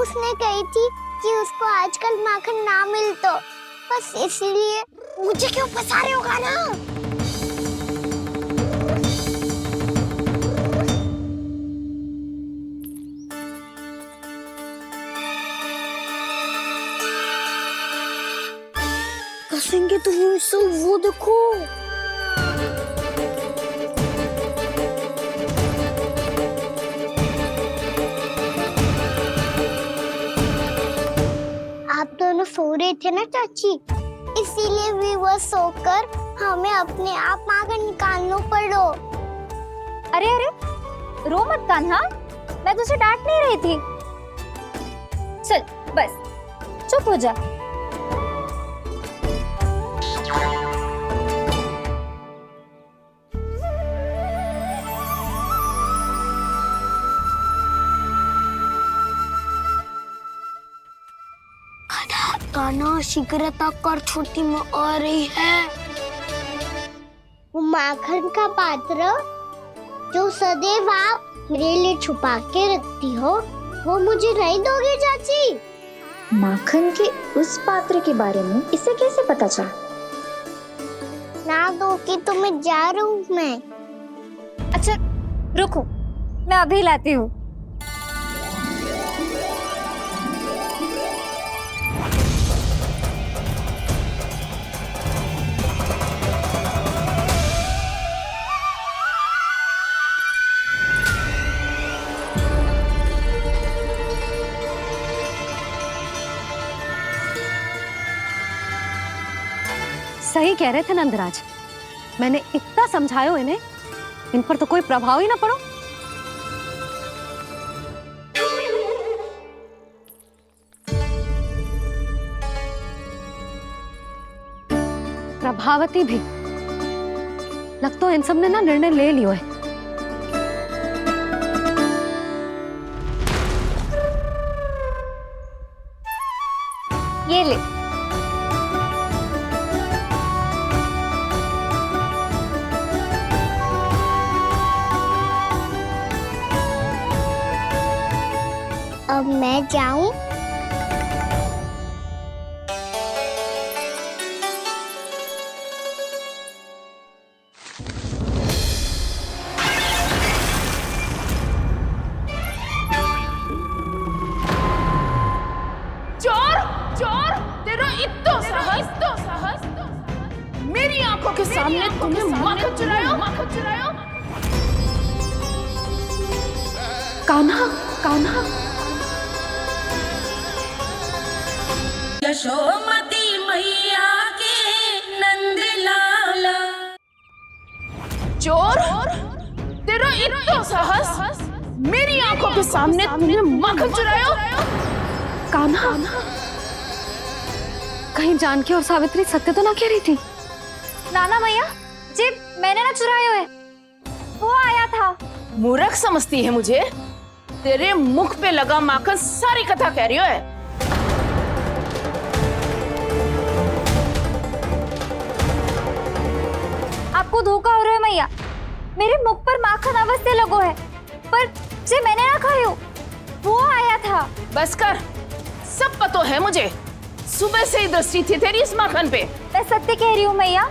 उसने कही थी कि उसको आजकल माखन ना मिल तो बस इसलिए। मुझे क्यों फंसा रहे हो ना? फंसेंगे तो वो देखो। आप दोनों सो रहे थे ना चाची, इसीलिए विवश सोकर हमें अपने आप माखन निकालना पड़ो। अरे रो मत कान्हा, मैं तुझे डांट नहीं रही थी। चल बस चुप हो जा। कान्हा शीघ्रता कर, छोटी माँ आ रही है। वो माखन का पात्र जो सदैव आप मेरे लिए छुपा के रखती हो, वो मुझे नहीं दोगे चाची? माखन के उस पात्र के बारे में इसे कैसे पता चला? ना दोगी तो मैं जा रहा हूँ मैं। अच्छा रुको, मैं अभी लाती हूँ। सही कह रहे थे नंदराज, मैंने इतना समझायो इन्हें, इन पर तो कोई प्रभाव ही ना पड़ो। प्रभावती भी लग तो इन सब ने ना निर्णय ले लियो है। ये ले। अब मैं जाऊं? चोर, तेरा इत्तो साहस, मेरी आंखों के सामने तुमने माखन चुरायो। कान्हा यशोमती मैया के नंद लाला। चोर, तेरा इत्तो साहस, मेरी आंखों के सामने तुमने माखन चुरायो। कान्हा, कहीं जानकी और सावित्री सत्य तो ना कह रही थी? नाना मैया जी, मैंने ना चुराया है, वो आया था। मूर्ख समझती है मुझे? तेरे मुख पे लगा माखन सारी कथा कह रही है। आपको धोखा हो रहा है मैया, मेरे मुख पर माखन अवश्य लगो है, पर जे मैंने ना खायो, वो आया था। बस कर, सब पता है मुझे, सुबह से ही दृष्टि थी तेरी इस माखन पे। मैं सत्य कह रही हूँ मैया,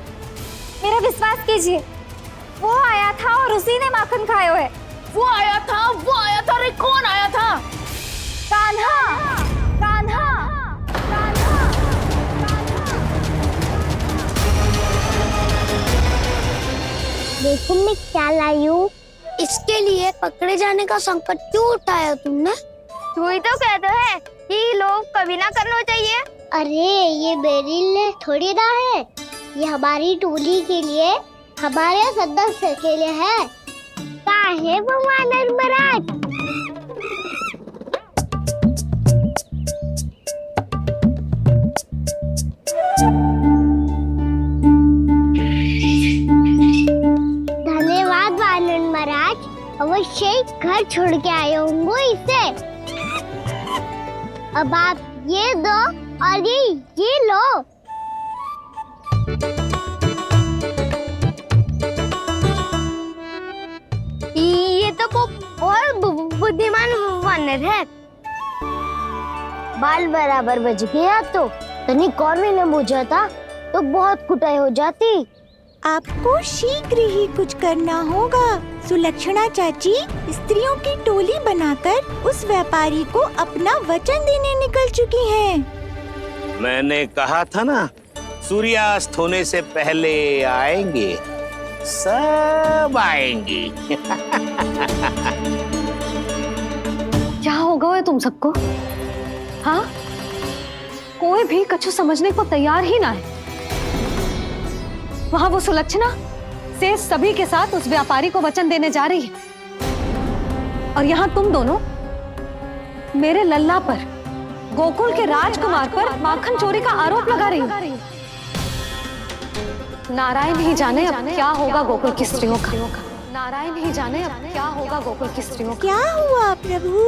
मेरा विश्वास कीजिए, वो आया था और उसी ने माखन खायो है। वो आया था। अरे कौन आया था? कान्हा। देखो मैं क्या लाई हूँ। इसके लिए पकड़े जाने का संकट क्यों उठाया तुमने? तू ही तो कहता है कि लोग कभी ना करना चाहिए। अरे ये मेरे लिए थोड़ी ना है, ये हमारी टोली के लिए, हमारे सदस्य के लिए है। कहाँ है वो वानर महाराज? धन्यवाद वानर महाराज, अवश्य ही घर छोड़ के आए होंगे इसे। अब आप ये दो और ये लो। ये तो बहुत बुद्धिमान वानर है। बाल बराबर बज गया तो तनिक और भी न बुझा था तो बहुत कुटाई हो जाती। आपको शीघ्र ही कुछ करना होगा। सुलक्षणा चाची स्त्रियों की टोली बनाकर उस व्यापारी को अपना वचन देने निकल चुकी हैं। मैंने कहा था ना, सूर्यास्त होने से पहले आएंगे, सब आएंगे। क्या होगा ये तुम सबको? हाँ, कोई भी कछु समझने को तैयार ही ना है। वहां वो सुलक्षणा से सभी के साथ उस व्यापारी को वचन देने जा रही है, और यहाँ तुम दोनों मेरे लल्ला पर, गोकुल के राजकुमार पर माखन चोरी का आरोप लगा रही हो। नारायण ही जाने अब क्या होगा गोकुल की स्त्रियों का। नारायण ही जाने अब क्या होगा गोकुल की स्त्रियों का। क्या हुआ प्रभु?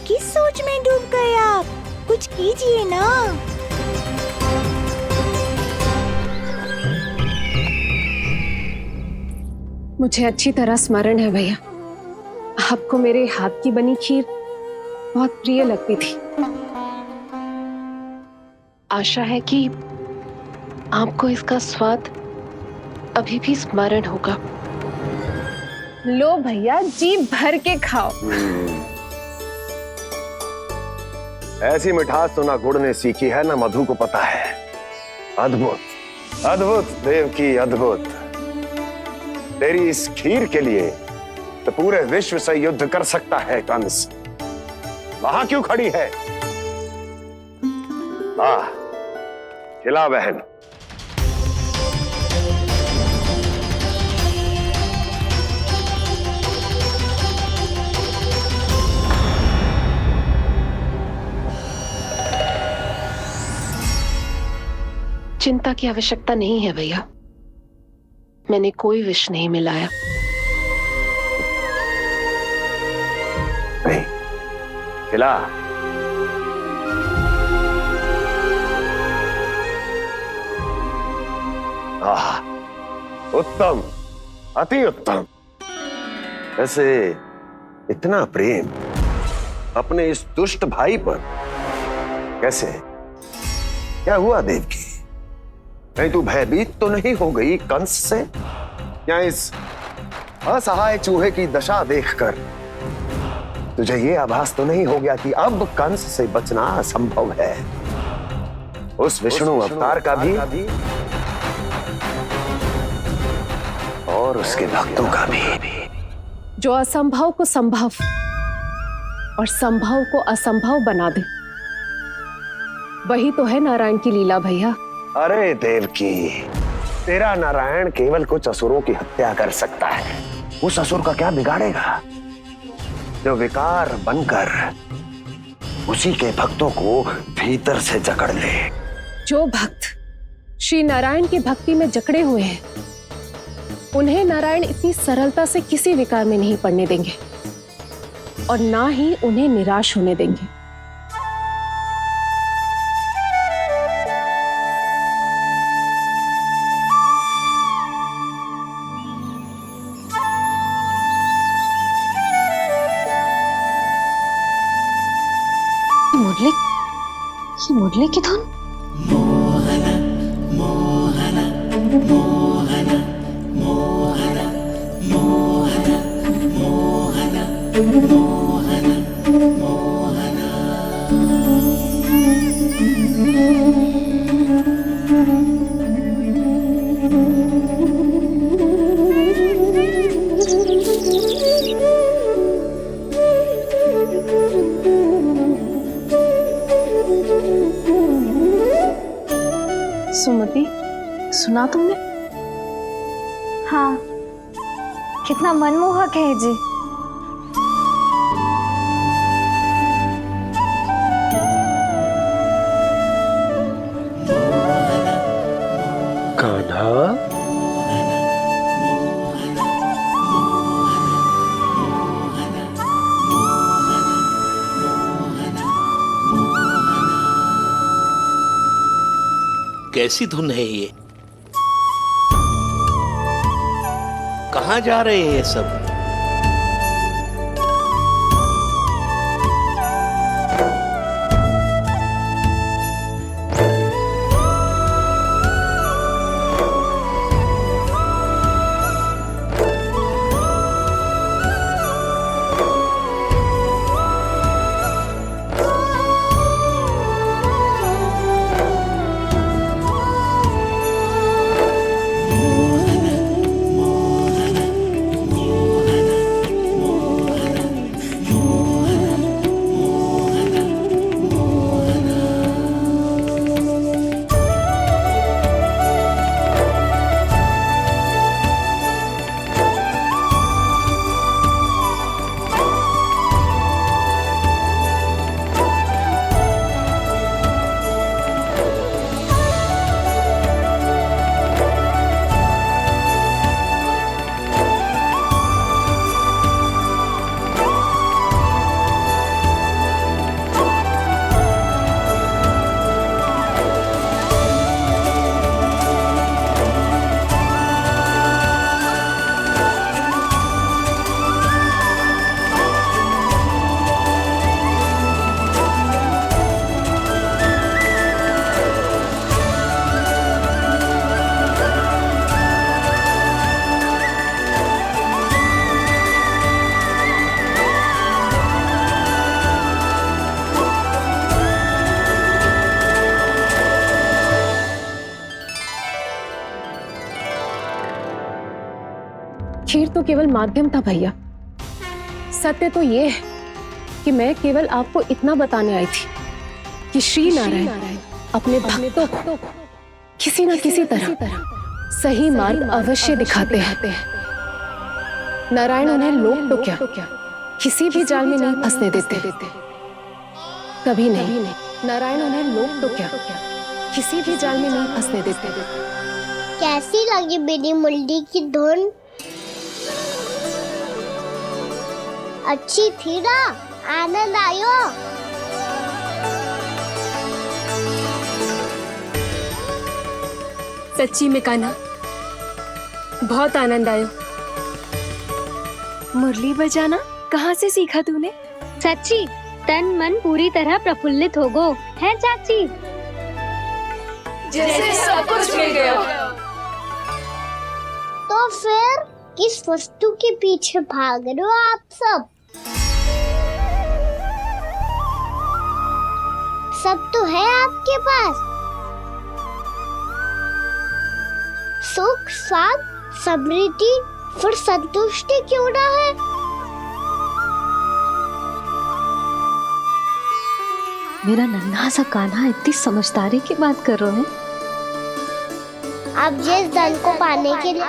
किस सोच में डूब गए आप? कुछ कीजिए ना। मुझे अच्छी तरह स्मरण है भैया, आपको मेरे हाथ की बनी खीर बहुत प्रिय लगती थी। आशा है कि आपको इसका स्वाद अभी भी स्मरण होगा। लो भैया, जी भर के खाओ। ऐसी मिठास तो ना गुड़ ने सीखी है ना मधु को पता है। अद्भुत अद्भुत देवकी, अद्भुत। तेरी इस खीर के लिए तो पूरे विश्व से युद्ध कर सकता है कंस। वहां क्यों खड़ी है? खिला बहन। चिंता की आवश्यकता नहीं है भैया, मैंने कोई विष नहीं मिलाया। नहीं, खिला। उत्तम, अति उत्तम। वैसे इतना प्रेम अपने इस दुष्ट भाई पर कैसे? क्या हुआ देवकी? कहीं तू भयभीत तो नहीं हो गई कंस से? या इस असहाय चूहे की दशा देखकर तुझे ये आभास तो नहीं हो गया कि अब कंस से बचना असंभव है? उस विष्णु अवतार का भी और उसके भक्तों का भी। जो असंभव को संभव और संभव को असंभव बना दे, वही तो है नारायण की लीला भैया। अरे देवकी, तेरा नारायण केवल कुछ असुरों की हत्या कर सकता है। उस असुर का क्या बिगाड़ेगा जो विकार बनकर उसी के भक्तों को भीतर से जकड़ ले। जो भक्त श्री नारायण की भक्ति में जकड़े हुए हैं, उन्हें नारायण इतनी सरलता से किसी विकार में नहीं पड़ने देंगे और ना ही उन्हें निराश होने देंगे। मुरली की धुन। मोहना मोहना मोहना मोहना मोहना मोहना मोहना मोहना। सुमति, सुना तुमने? हाँ, कितना मनमोहक है जी। कान्हा, कैसी धुन है ये? कहाँ जा रहे हैं सब? खीर तो केवल माध्यम था भैया। सत्य तो ये है कि मैं केवल आपको इतना बताने आई थी कि श्री नारायण अपने भक्तों को किसी न किसी तरह सही मार्ग अवश्य दिखाते हैं। नारायण उन्हें लोग तो क्या किसी भी जाल में नहीं फंसने देते, कभी नहीं। नारायण उन्हें लोग तो क्या किसी भी जाल में नहीं फंसने देते। कैसी लगी मेरी मुंडी की धुन? अच्छी थी ना? आनंद आयो? सच्ची में कान्हा, बहुत आनंद आयो। मुरली बजाना कहाँ से सीखा तूने? सच्ची तन मन पूरी तरह प्रफुल्लित हो गो है चाची। जैसे सब कुछ मिल गया। तो फिर किस वस्तु के पीछे भाग रहे हो आप सब? सब तो है आपके पास। सुख, स्वाद, समृद्धि, फिर संतुष्टि क्यों ना है? मेरा नन्हा सा कान्हा इतनी समझदारी की बात कर रहे हैं। अब जिस धन को पाने के लिए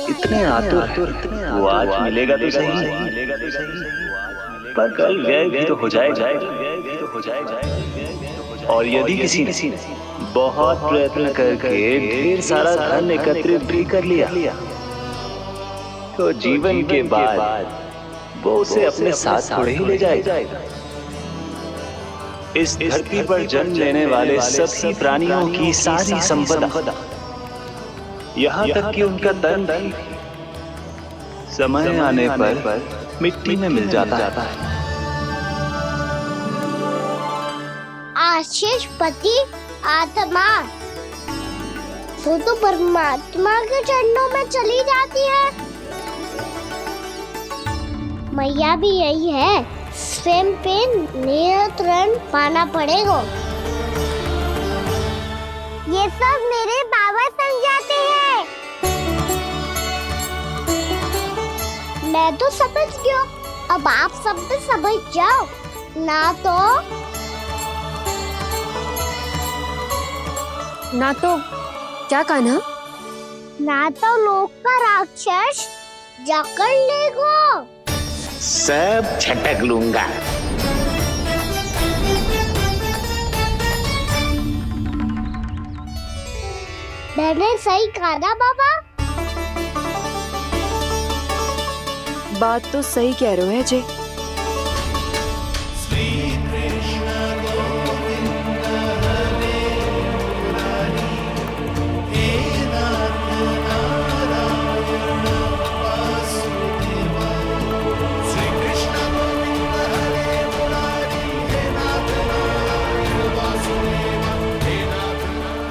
इतने आतुर वो आज मिलेगा तो सही, पर कल व्यय भी तो हो जाएगा। और यदि किसी ने बहुत प्रयत्न करके ढेर सारा धन एकत्रित भी कर लिया, तो जीवन के बाद वो उसे अपने साथ थोड़े ही ले जाएगा। इस धरती पर जन्म लेने वाले सभी प्राणियों की सारी संपदा, यहाँ तक कि उनका तन भी समय आने पर मिट्टी में मिल जाता है। आशीष पति आत्मा वो तो परमात्मा के चरणों में चली जाती है। मैया भी यही है, स्वयं पे नियंत्रण पाना पड़ेगा। ये सब मेरे बाबा समझाते हैं। मैं तो समझ गया, अब आप सब भी समझ जाओ ना। तो ना तो क्या कान्हा? ना तो लोक का राक्षस जाकर लेगो। सब झटक लूंगा। मैंने सही कहा ना बाबा? बात तो सही कह रहे हो है जय।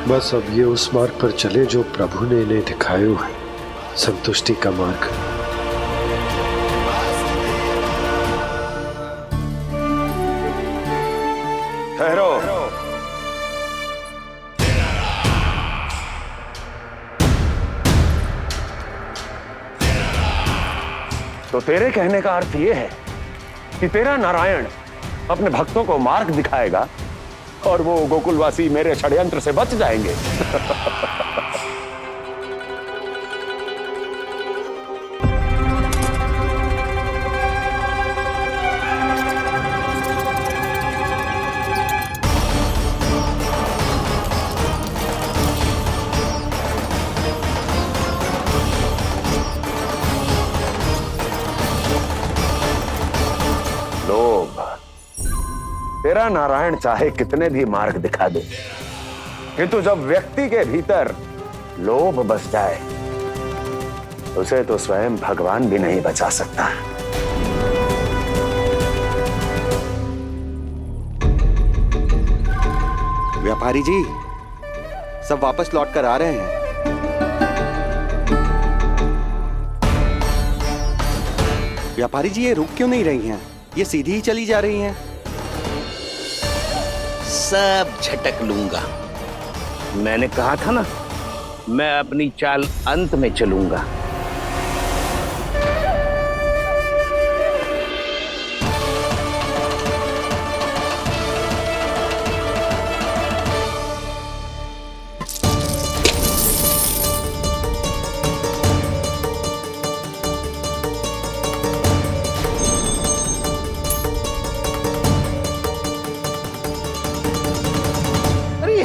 बस अब ये उस मार्ग पर चले जो प्रभु ने इन्हें दिखाया है, संतुष्टि का मार्ग। ठहरो। तो तेरे कहने का अर्थ यह है कि तेरा नारायण अपने भक्तों को मार्ग दिखाएगा और वो गोकुलवासी मेरे षड्यंत्र से बच जाएंगे। लोभ। तेरा नारायण चाहे कितने भी मार्ग दिखा दे, किंतु जब व्यक्ति के भीतर लोभ बस जाए उसे तो स्वयं भगवान भी नहीं बचा सकता। व्यापारी जी, सब वापस लौट कर आ रहे हैं। व्यापारी जी, ये रुक क्यों नहीं रही हैं? ये सीधी ही चली जा रही हैं। सब झटक लूंगा। मैंने कहा था ना, मैं अपनी चाल अंत में चलूंगा।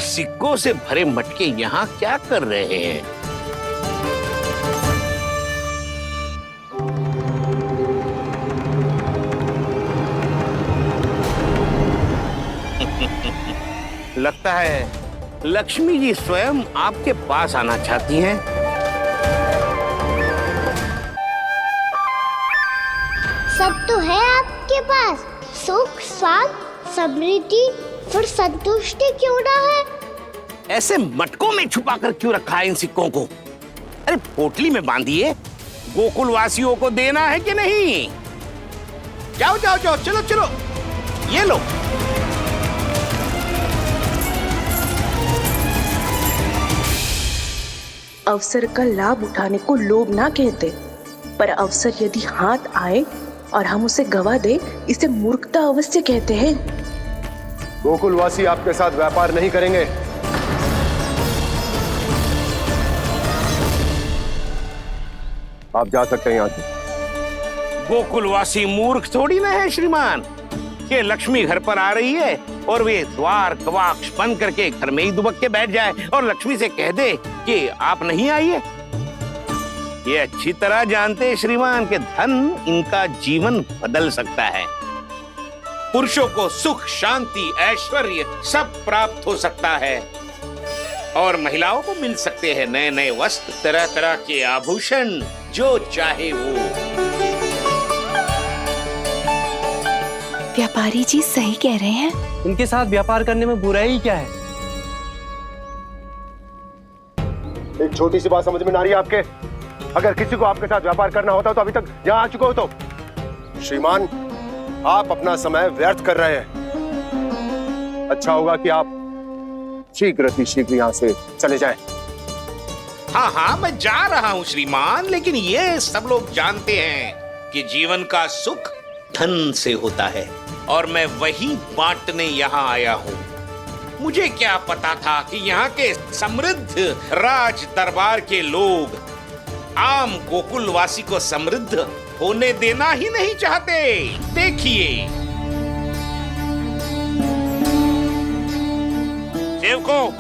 सिक्कों से भरे मटके यहाँ क्या कर रहे हैं? लगता है लक्ष्मी जी स्वयं आपके पास आना चाहती हैं। सब तो है आपके पास, सुख, स्वाद, समृद्धि, फिर संतुष्टि क्यों ना है? ऐसे मटकों में छुपा कर क्यों रखा है इन सिक्कों को? अरे पोटली में बांधिए, गोकुलवासियों को देना है कि नहीं? जाओ जाओ जाओ, चलो चलो, ये लो। अवसर का लाभ उठाने को लोभ ना कहते, पर अवसर यदि हाथ आए और हम उसे गवा दे, इसे मूर्खता अवश्य कहते हैं। गोकुलवासी आपके साथ व्यापार नहीं करेंगे। आप जा सकते हैं यहाँ से। गोकुलवासी मूर्ख थोड़ी ना है श्रीमान। ये लक्ष्मी घर पर आ रही है और वे द्वार कवाक्ष बंद करके घर में ही दुबक के बैठ जाए और लक्ष्मी से कह दे कि आप नहीं आइए। ये अच्छी तरह जानते हैं श्रीमान कि धन इनका जीवन बदल सकता है। पुरुषों को सुख, शांति, ऐश्वर्य सब प्राप्त हो सकता है और महिलाओं को मिल सकते हैं नए नए वस्त्र, तरह तरह के आभूषण, जो चाहे वो। व्यापारी जी सही कह रहे हैं। इनके साथ व्यापार करने में बुराई क्या है? एक छोटी सी बात समझ में ना रही है आपके? अगर किसी को आपके साथ व्यापार करना होता तो अभी तक यहाँ आ चुके हो। तो श्रीमान, आप अपना समय व्यर्थ कर रहे हैं। अच्छा होगा कि आप शीघ्र यहाँ से चले जाएं। हाँ हाँ, मैं जा रहा हूँ श्रीमान, लेकिन ये सब लोग जानते हैं कि जीवन का सुख धन से होता है और मैं वही बांटने यहाँ आया हूँ। मुझे क्या पता था कि यहाँ के समृद्ध राज दरबार के लोग आम गोकुलवासी को समृद्ध होने देना ही नहीं चाहते। देखिए सेवकों,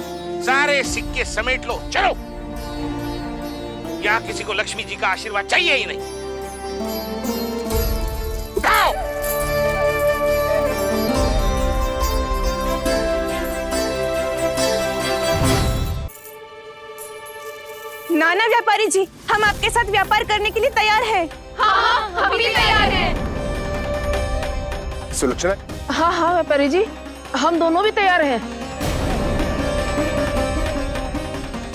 सारे सिक्के समेट लो, चलो। यहाँ किसी को लक्ष्मी जी का आशीर्वाद चाहिए ही नहीं। उठाओ। नाना व्यापारी जी, हम आपके साथ व्यापार करने के लिए तैयार हैं। हाँ, हम भी तैयार हैं। सुलक्षणा? हाँ हाँ व्यापारी जी, हम दोनों भी तैयार हैं।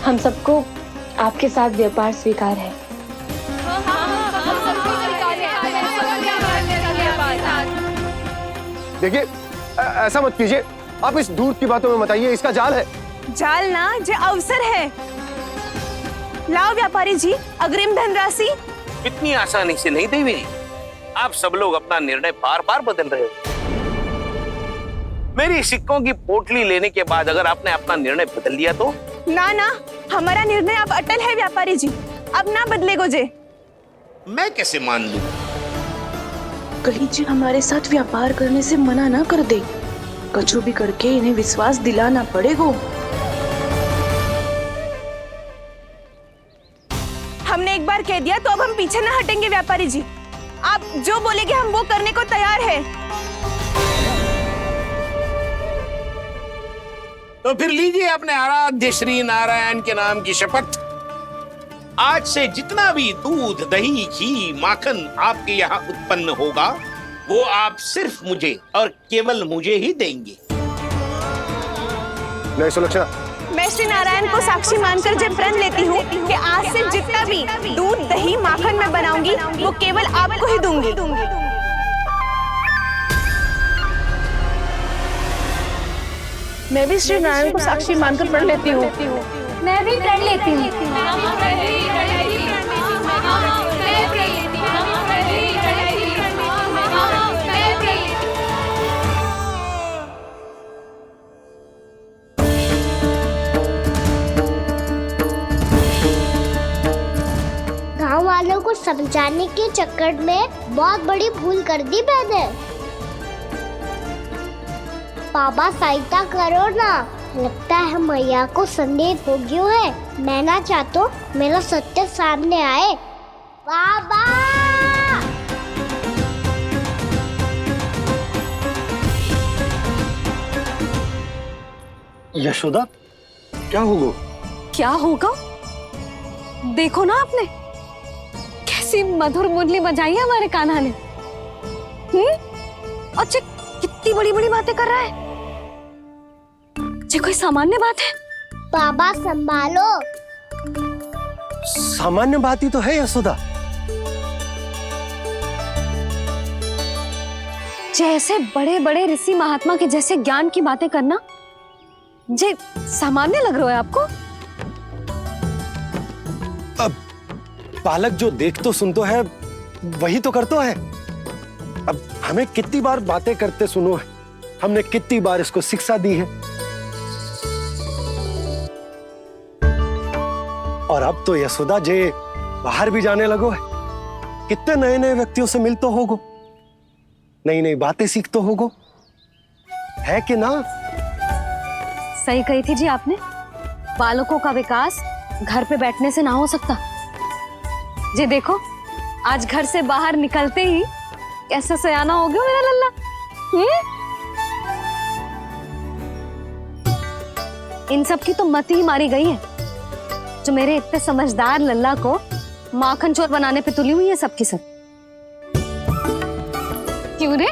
हम सबको आपके साथ व्यापार स्वीकार है। देखिए, ऐसा मत कीजिए। आप इस दूध की बातों में मत आइए, इसका जाल है। जाल ना, जे अवसर है। लाओ व्यापारी जी, अग्रिम धनराशि। इतनी आसानी से नहीं देवी। आप सब लोग अपना निर्णय बार बार बदल रहे हो। मेरी सिक्कों की पोटली लेने के बाद अगर आपने अपना निर्णय बदल लिया तो? ना ना, हमारा निर्णय अब अटल है व्यापारी जी, अब ना बदलेगो जे। मैं कैसे मान लूं? कहीं जी हमारे साथ व्यापार करने से मना ना कर दे। कछु भी करके इन्हें विश्वास दिलाना पड़ेगा। हमने एक बार कह दिया तो अब हम पीछे ना हटेंगे व्यापारी जी। आप जो बोलेंगे हम वो करने को तैयार है। तो फिर लीजिए अपने आराध्य श्री नारायण के नाम की शपथ। आज से जितना भी दूध, दही, घी, माखन आपके यहाँ उत्पन्न होगा वो आप सिर्फ मुझे और केवल मुझे ही देंगे। नहीं सुलक्षणा, मैं श्री नारायण को साक्षी मानकर जब प्रण लेती हूँ कि आज से जितना भी दूध, दही, माखन मैं बनाऊंगी वो केवल आपको ही दूंगी। मैं भी श्री नारायण को साक्षी मानकर प्रण लेती हूँ। मैं भी प्रण लेती हूँ। गांव वालों को समझाने के चक्कर में बहुत बड़ी भूल कर दी मैंने। बाबा सहायता करो ना, लगता है मैया को संदेह हो गया है। मैं ना चाहता मेरा सत्य सामने आए। बाबा! यशोदा, क्या होगा? क्या होगा? देखो ना आपने कैसी मधुर मुरली बजाई है हमारे कान्हा ने। और जे कितनी बड़ी बड़ी बातें कर रहा है। ये कोई सामान्य बात है? बाबा संभालो। सामान्य बात ही तो है यशोदा। जैसे बड़े बड़े ऋषि महात्मा के जैसे ज्ञान की बातें करना जे सामान्य लग रहा है आपको? अब बालक जो देख तो सुन तो है वही तो कर तो है। अब हमें कितनी बार बातें करते सुनो है, हमने कितनी बार इसको शिक्षा दी है। और अब तो यशोदा जे बाहर भी जाने लगो है, कितने नए नए व्यक्तियों से मिल तो होगो, नई नई बातें सीख तो होगो, है कि ना? सही कही थी जी आपने। बालकों का विकास घर पे बैठने से ना हो सकता। जी देखो, आज घर से बाहर निकलते ही कैसे सयाना हो गया मेरा लल्ला। इन सब की तो मत ही मारी गई है, जो मेरे इतने समझदार लल्ला को माखन चोर बनाने पे तुली हुई है सबकी सब। क्यों रे,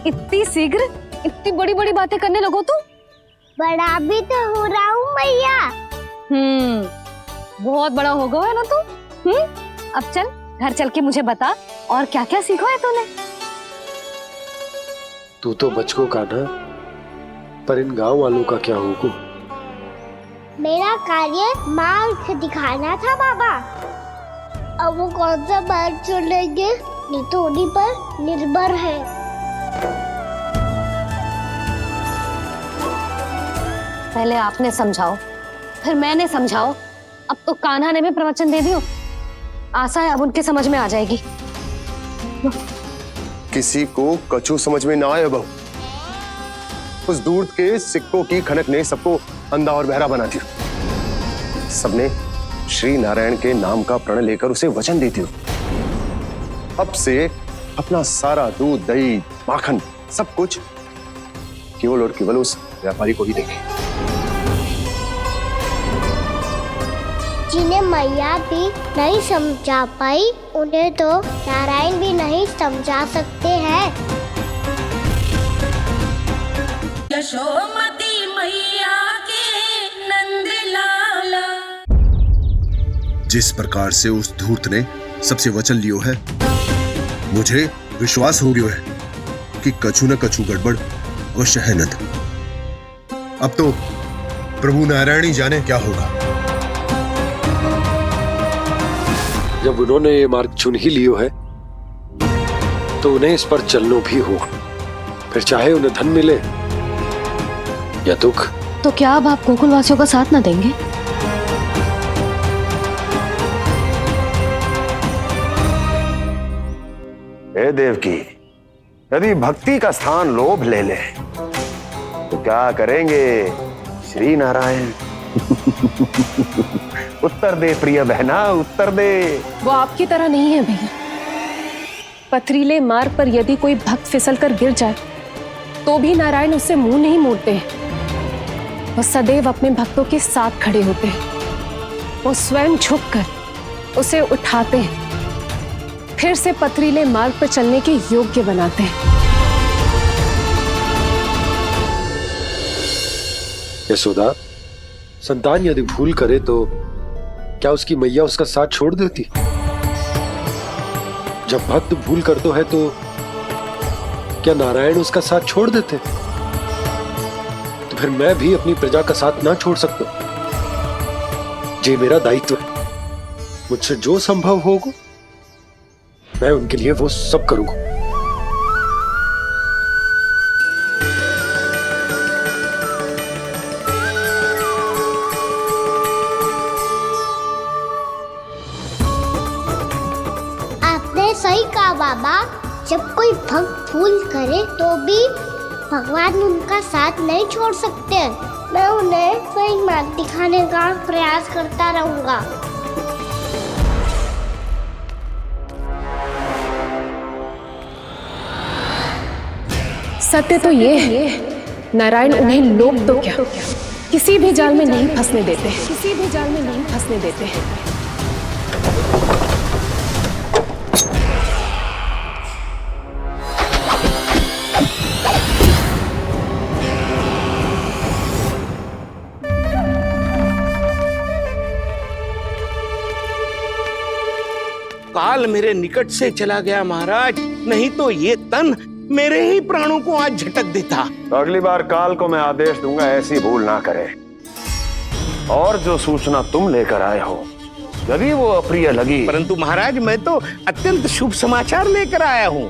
इतनी शीघ्र इतनी बड़ी बड़ी बातें करने लगो तू? बड़ा भी तो हो रहा हूँ मैया। बहुत बड़ा हो गया है ना तू। अब चल घर चल के मुझे बता और क्या क्या सीखा है तूने। तू तो बचको कान्हा, पर इन गांव वालों का क्या होगा? मेरा कार्य मार्ग दिखाना था बाबा। अब वो कौन सा मार्ग चुनेंगे, ये तो उन्हीं पर निर्भर है। पहले आपने समझाओ, फिर मैंने समझाओ, अब तो कान्हा ने भी प्रवचन दे दियो। आशा है अब उनके समझ में आ जाएगी। किसी को कछु समझ में ना आए बहू। उस दूध के सिक्कों की खनक ने सबको अंधा और बहरा बना दिया। सबने श्री नारायण के नाम का प्रण लेकर उसे वचन देती हो। अब से अपना सारा दूध, दही, माखन सब कुछ केवल और केवल उस व्यापारी को ही देंगे। जिन्हें मैया भी नहीं समझा पाई, उन्हें तो नारायण भी नहीं समझा सकते हैं। यशोमती मैया के नंद लाला। जिस प्रकार से उस धूर्त ने सबसे वचन लियो है, मुझे विश्वास हो गयो है कि कछु न कछु गड़बड़ अवश्य है नंद। अब तो प्रभु नारायण ही जाने क्या होगा। जब उन्होंने ये मार्ग चुन ही लियो है तो उन्हें इस पर चलना भी होगा, फिर चाहे उन्हें धन मिले या दुख। तो क्या अब आप गोकुलवासियों का साथ न देंगे? हे देवकी, यदि भक्ति का स्थान लोभ ले ले तो क्या करेंगे श्री नारायण? उत्तर दे प्रिय बहना, उत्तर दे। वो आपकी तरह नहीं है भैया। पथरीले मार्ग पर यदि कोई भक्त फिसल कर गिर जाए तो भी नारायण उससे मुंह नहीं मोड़ते हैं। वो सदैव अपने भक्तों के साथ खड़े होते हैं। वो स्वयं झुककर उसे उठाते हैं, फिर से पथरीले मार्ग पर चलने के योग्य बनाते हैं। यशोदा, संतान यदि भूल करे तो क्या उसकी मैया उसका साथ छोड़ देती? जब भक्त भूल करता है तो क्या नारायण उसका साथ छोड़ देते? तो फिर मैं भी अपनी प्रजा का साथ ना छोड़ सकता। ये मेरा दायित्व है। मुझसे जो संभव होगा मैं उनके लिए वो सब करूंगा। आपने सही कहा बाबा। जब कोई भक्त भूल करे तो भी भगवान उनका साथ नहीं छोड़ सकते। मैं उन्हें सही मार्ग दिखाने का प्रयास करता रहूंगा। सत्य तो ये है, नारायण उन्हें लोग तो क्या किसी भी जाल में नहीं फंसने देते, किसी भी जाल में नहीं फंसने देते हैं। काल मेरे निकट से चला गया महाराज, नहीं तो ये तन मेरे ही प्राणों को आज झटक देता। तो अगली बार काल को मैं आदेश दूंगा ऐसी भूल ना करे। और जो सूचना तुम लेकर आए हो यदि वो अप्रिय लगी, परंतु महाराज मैं तो अत्यंत शुभ समाचार लेकर आया हूँ।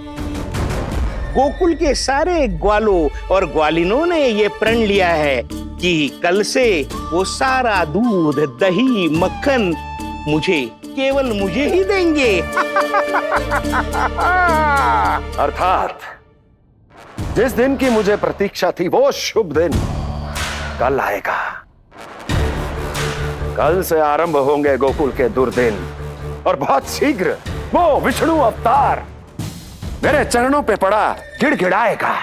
गोकुल के सारे ग्वालों और ग्वालिनों ने ये प्रण लिया है कि कल से वो सारा दूध, दही, मक्खन केवल मुझे ही देंगे। अर्थात जिस दिन की मुझे प्रतीक्षा थी वो शुभ दिन कल आएगा। कल से आरंभ होंगे गोकुल के दुर्दिन और बहुत शीघ्र वो विष्णु अवतार मेरे चरणों पे पड़ा गिड़गिड़ाएगा।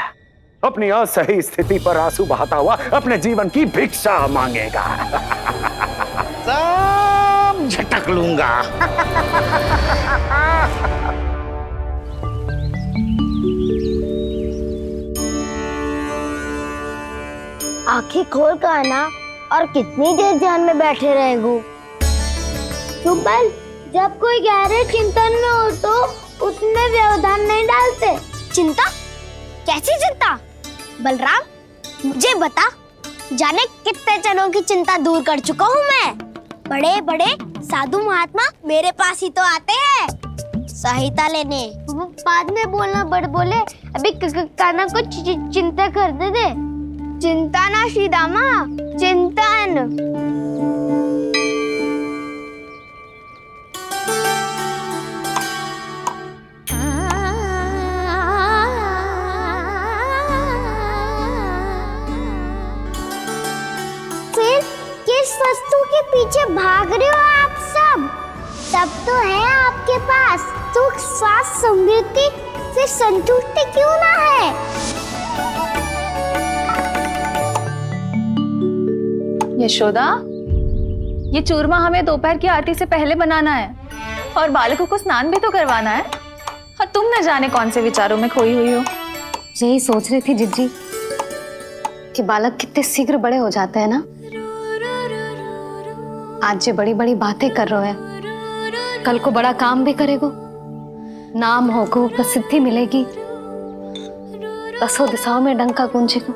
अपनी असही स्थिति पर आंसू बहाता हुआ अपने जीवन की भिक्षा मांगेगा। सब झटक लूंगा। आंखें खोल कर आना। और कितनी देर ध्यान में बैठे रहेगो? सुबल, जब कोई गहरे चिंतन में हो तो उसमें व्यवधान नहीं डालते। चिंता? कैसी चिंता? बलराम, मुझे बता, जाने कितने जनों की चिंता दूर कर चुका हूँ मैं। बड़े बड़े साधु महात्मा मेरे पास ही तो आते हैं सहायता लेने। बाद में बोलना बड़ बोले, अभी कान्हा को चिंता करने दे। चिंता ना सीधा माँ, चिंतन। फिर किस वस्तु के पीछे भाग रहे हो आप सब? सब तो है आपके पास, सुख स्वास्थ्य समृद्धि, फिर संतुष्टि क्यों ना है? यशोदा, ये चूरमा हमें दोपहर की आरती से पहले बनाना है और बालकों को स्नान भी तो करवाना है। और तुम न जाने कौन से विचारों में खोई हुई हो। यही सोच रही थी जिज्जी कि बालक कितने शीघ्र बड़े हो जाते हैं ना। आज जो बड़ी बड़ी बातें कर रहे हैं, कल को बड़ा काम भी करेगो, नाम होगो, प्रसिद्धि मिलेगी, दसों दिशाओं में डंका गूंजेगा।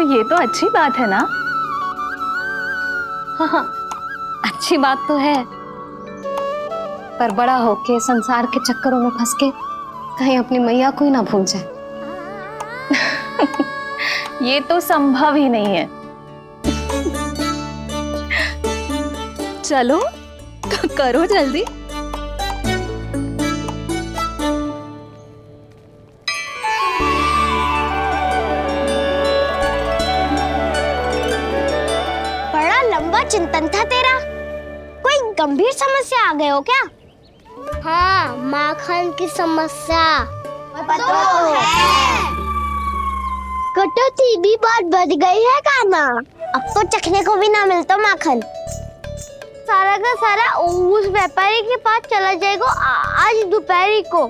ये तो अच्छी बात है ना। हाँ, अच्छी बात तो है, पर बड़ा होके संसार के चक्करों में फंस के कहीं अपनी मैया को ही ना भूल जाए। ये तो संभव ही नहीं है। चलो करो जल्दी। बड़ा लंबा चिंतन था तेरा। कोई गंभीर समस्या आ गए हो क्या? हाँ, माखन की समस्या तो है। कटौती भी बहुत बढ़ गई है कान्हा। अब तो चखने को भी ना मिलता माखन। सारा का सारा उस व्यापारी के पास चला जाएगा आज दोपहर को।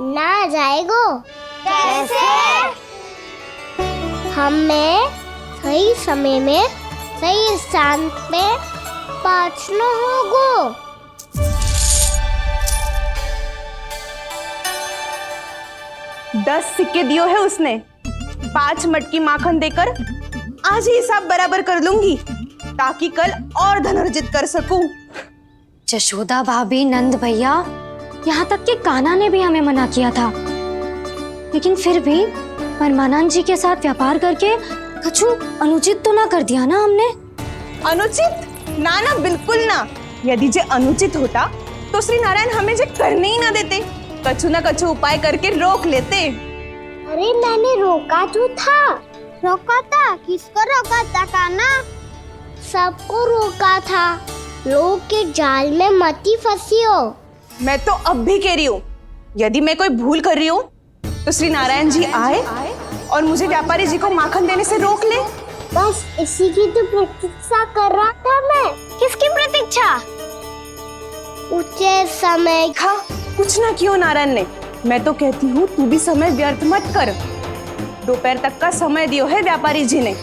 ना जाएगो? कैसे? हमें सही समय में सही स्थान पे पहुंचना होगा। 10 सिक्के दियो है उसने। 5 मटकी माखन देकर आज ही हिसाब बराबर कर लूंगी, ताकि कल और धन अर्जित कर सकूं। जशोदा भाभी, नंद भैया, यहाँ तक कि कान्हा ने भी हमें मना किया था, लेकिन फिर भी परमानंद जी के साथ व्यापार करके कछु अनुचित तो ना कर दिया ना हमने? अनुचित? ना ना, बिल्कुल ना। यदि जे अनुचित होता तो श्री नारायण हमें जे करने ही ना देते, कछु ना कछु उपाय करके रोक लेते। अरे मैंने रोका तो था। रोका था? किसको रोका था कान्हा? सबको रोका था। लोग के जाल में मती फंसी हो। मैं तो अब भी कह रही हूँ, यदि मैं कोई भूल कर रही हूँ तो श्री नारायण जी आए और मुझे व्यापारी जी को माखन देने से रोक ले। बस इसी की तो प्रतीक्षा कर रहा था मैं। किसकी प्रतीक्षा? उचित समय का। कुछ ना किया नारायण ने। मैं तो कहती हूँ तू भी समय व्यर्थ मत कर। दोपहर तक का समय दियो है व्यापारी जी ने।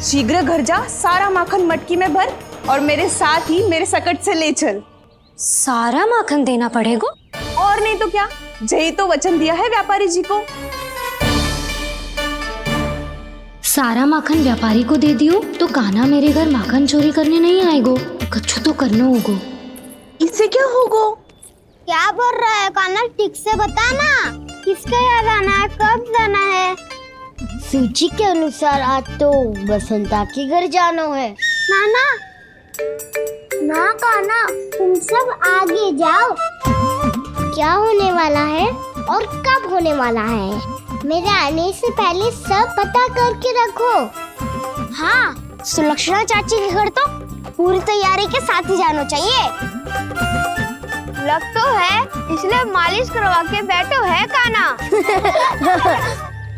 शीघ्र घर जा, सारा माखन मटकी में भर और मेरे साथ ही मेरे सकट से ले चल। सारा माखन देना पड़ेगा? और नहीं तो क्या, यही तो वचन दिया है व्यापारी जी को। सारा माखन व्यापारी को दे दियो तो कान्हा मेरे घर माखन चोरी करने नहीं आएगो। कछु तो करना होगो। इससे क्या होगो? क्या बोल रहा है कान्हा? ठीक से बता ना। किसका याद आना है? कब जाना है? सूची के अनुसार आज तो बसंता के घर जाना है। नाना, ना कान्हा, तुम सब आगे जाओ। क्या होने वाला है और कब होने वाला है, मेरे आने से पहले सब पता करके रखो। हाँ, सुलक्षणा चाची के घर तो पूरी तैयारी के साथ ही जाना चाहिए। लग तो है, इसलिए मालिश करवा के बैठो है कान्हा।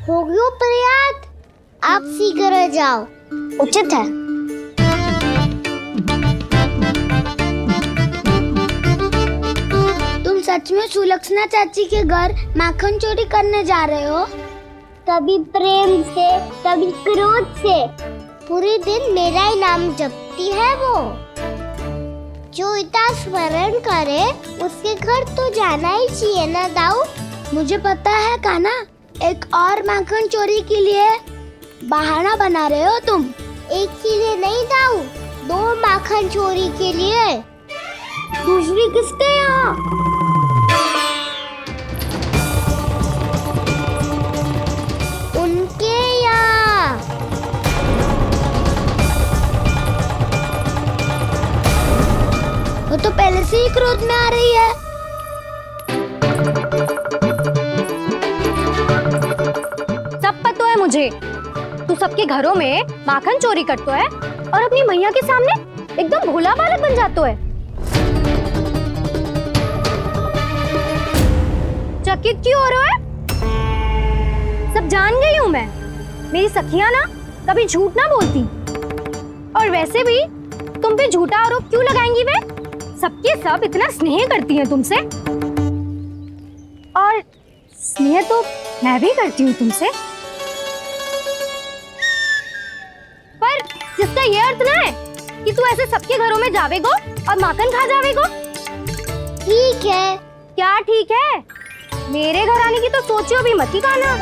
हो गयो प्रयास, आप शीघ्र जाओ। उचित है। तुम सच में सुलक्षणा चाची के घर माखन चोरी करने जा रहे हो? कभी प्रेम से, कभी क्रोध से, पूरे दिन मेरा ही नाम जपती है वो। जो इतना स्मरण करे उसके घर तो जाना ही चाहिए ना दाऊ। मुझे पता है कान्हा, एक और माखन चोरी के लिए बहाना बना रहे हो तुम। एक के लिए नहीं दाऊ, 2 माखन चोरी के लिए। दूसरी किसके यहाँ? तो पहले से ही क्रोध में आ रही है। सब पता है मुझे, तू सबके घरों में माखन चोरी करतो है और अपनी मैया के सामने एकदम भोला बालक बन जातो है। चकित क्यों हो रहे हो? सब जान गई हूँ मैं, मेरी सखियां ना कभी झूठ ना बोलती। और वैसे भी तुम पे झूठा आरोप क्यों लगाएंगी वे? सबके सब इतना स्नेह करती हैं तुमसे, और स्नेह तो मैं भी करती हूँ तुमसे। पर जिसका ये अर्थ ना है कि तू ऐसे सबके घरों में जावेगो और माखन खा जावेगो। ठीक है। क्या ठीक है? मेरे घर आने की तो सोचियो भी मत ही काना।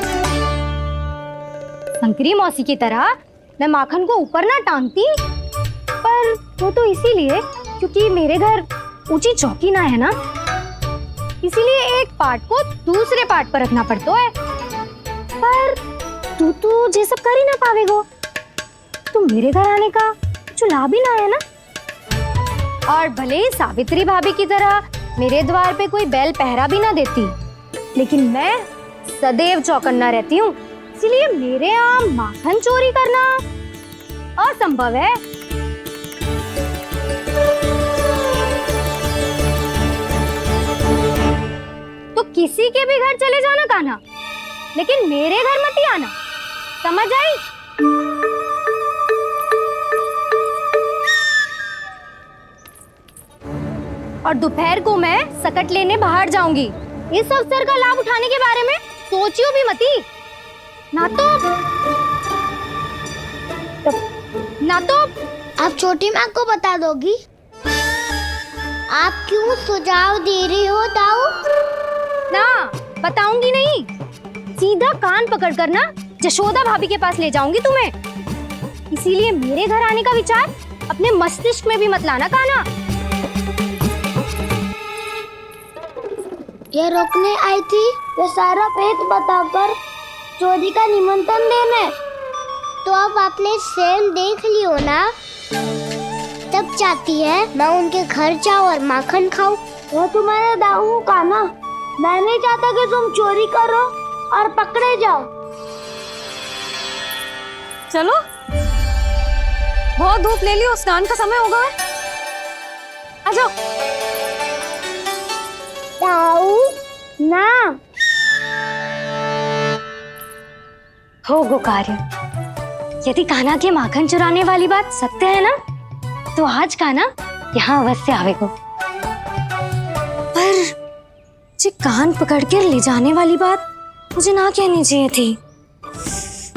शंकरी मौसी की तरह मैं माखन को ऊपर ना टांगती, पर वो तो इसीलिए क्योंकि मेरे घर ऊंची चौकी ना है ना, इसीलिए एक पार्ट को दूसरे पार्ट पर रखना पड़ता है। पर तू तो ये सब कर ही ना पावेगो, तो मेरे घर आने का कुछ लाभ ही ना है ना। और भले ही सावित्री भाभी की तरह मेरे द्वार पे कोई बैल पहरा भी ना देती, लेकिन मैं सदैव चौकन्ना रहती हूँ, इसलिए मेरे यहाँ माखन चोरी करना असंभव है। तो किसी के भी घर चले जाना कान्हा, लेकिन मेरे घर मत ही आना, समझ आई? और दोपहर को मैं सकट लेने बाहर जाऊंगी। इस अवसर का लाभ उठाने के बारे में सोचियो भी मती, ना तो आप छोटी माँ को बता दोगी? आप क्यों सुझाव दे रही हो दाऊ? ना बताऊंगी नहीं, सीधा कान पकड़ कर ना जशोदा भाभी के पास ले जाऊंगी तुम्हें। इसीलिए मेरे घर आने का विचार अपने मस्तिष्क में भी मत लाना काना। ये रोकने आई थी वे सारा भेद बताकर चोरी का निमंत्रण देने, तो अब आपने स्वयं देख लियो ना। तब चाहती है मैं उनके घर जाऊँ और माखन खाऊं। वो तुम्हारा दाऊ का ना, मैं नहीं चाहता कि तुम चोरी करो और पकड़े जाओ। चलो, बहुत धूप ले लियो, स्नान का समय होगा। आ जाओ। दाऊ ना हो गो कार्य। यदि कान्हा के माखन चुराने वाली बात सत्य है ना, तो आज कान्हा यहाँ अवश्य आवेगो। पर जे कान पकड़ कर ले जाने वाली बात मुझे ना कहनी चाहिए थी।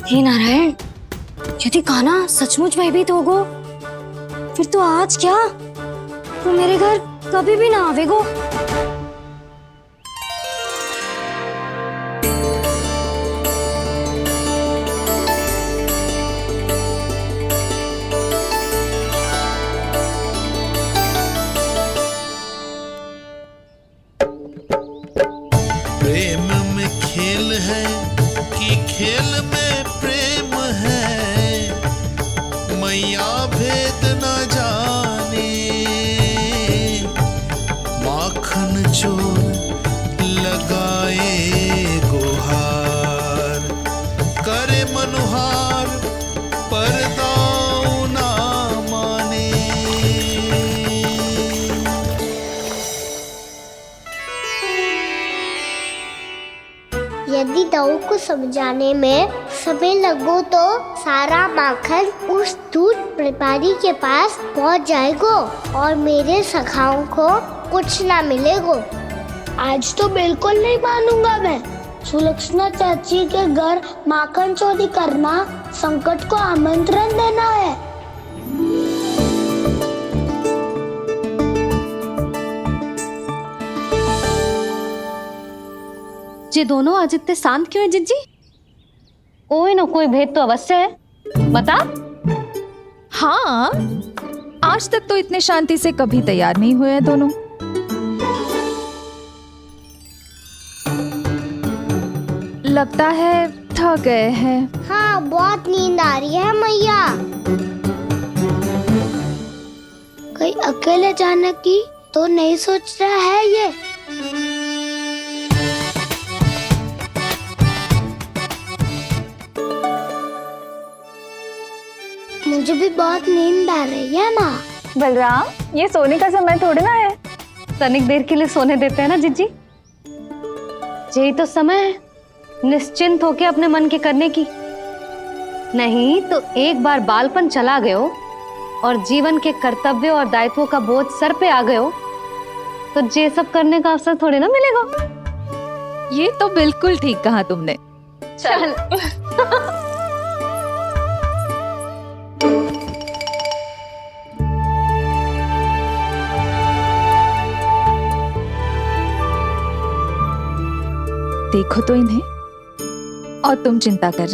हे नारायण, यदि कान्हा सचमुच भयभीत होगो, फिर तो आज क्या, तो मेरे घर कभी भी ना आवेगो। प्रेम में खेल है कि खेल में प्रेम है, मैया भेद न जाने। माखन चोर लगाए गुहार, करे मनुहार पर दाऊ ना माने। यदि दाऊ को समझाने में समय लगो तो सारा माखन उस दूध व्यापारी के पास पहुंच जाएगो और मेरे सखाओं को कुछ ना मिलेगो। आज तो बिल्कुल नहीं मानूंगा मैं। सुलक्षणा चाची के घर माखन चोरी करना संकट को आमंत्रण देना है। ये दोनों आज इतने शांत क्यों है जिज्जी? कोई ना कोई भेद तो अवश्य है, बता। हाँ, आज तक तो इतने शांति से कभी तैयार नहीं हुए हैं दोनों। लगता है थक गए हैं। हाँ, बहुत नींद आ रही है मैया। कहीं अकेले जाने की तो नहीं सोच रहा है ये। मुझे भी बहुत नींद आ रही है माँ। बलराम, ये सोने का समय थोड़ी ना है। तनिक देर के लिए सोने देते हैं ना जिज्जी। यही तो समय है निश्चिंत होके अपने मन के करने की। नहीं तो एक बार बालपन चला गयो और जीवन के कर्तव्यों और दायित्वों का बोझ सर पे आ गयो तो ये सब करने का अवसर थोड़ी ना मिलेगा। ये तो बिल्कुल ठीक कहा तुमने। चल देखो तो इन्हें, और तुम चिंता कर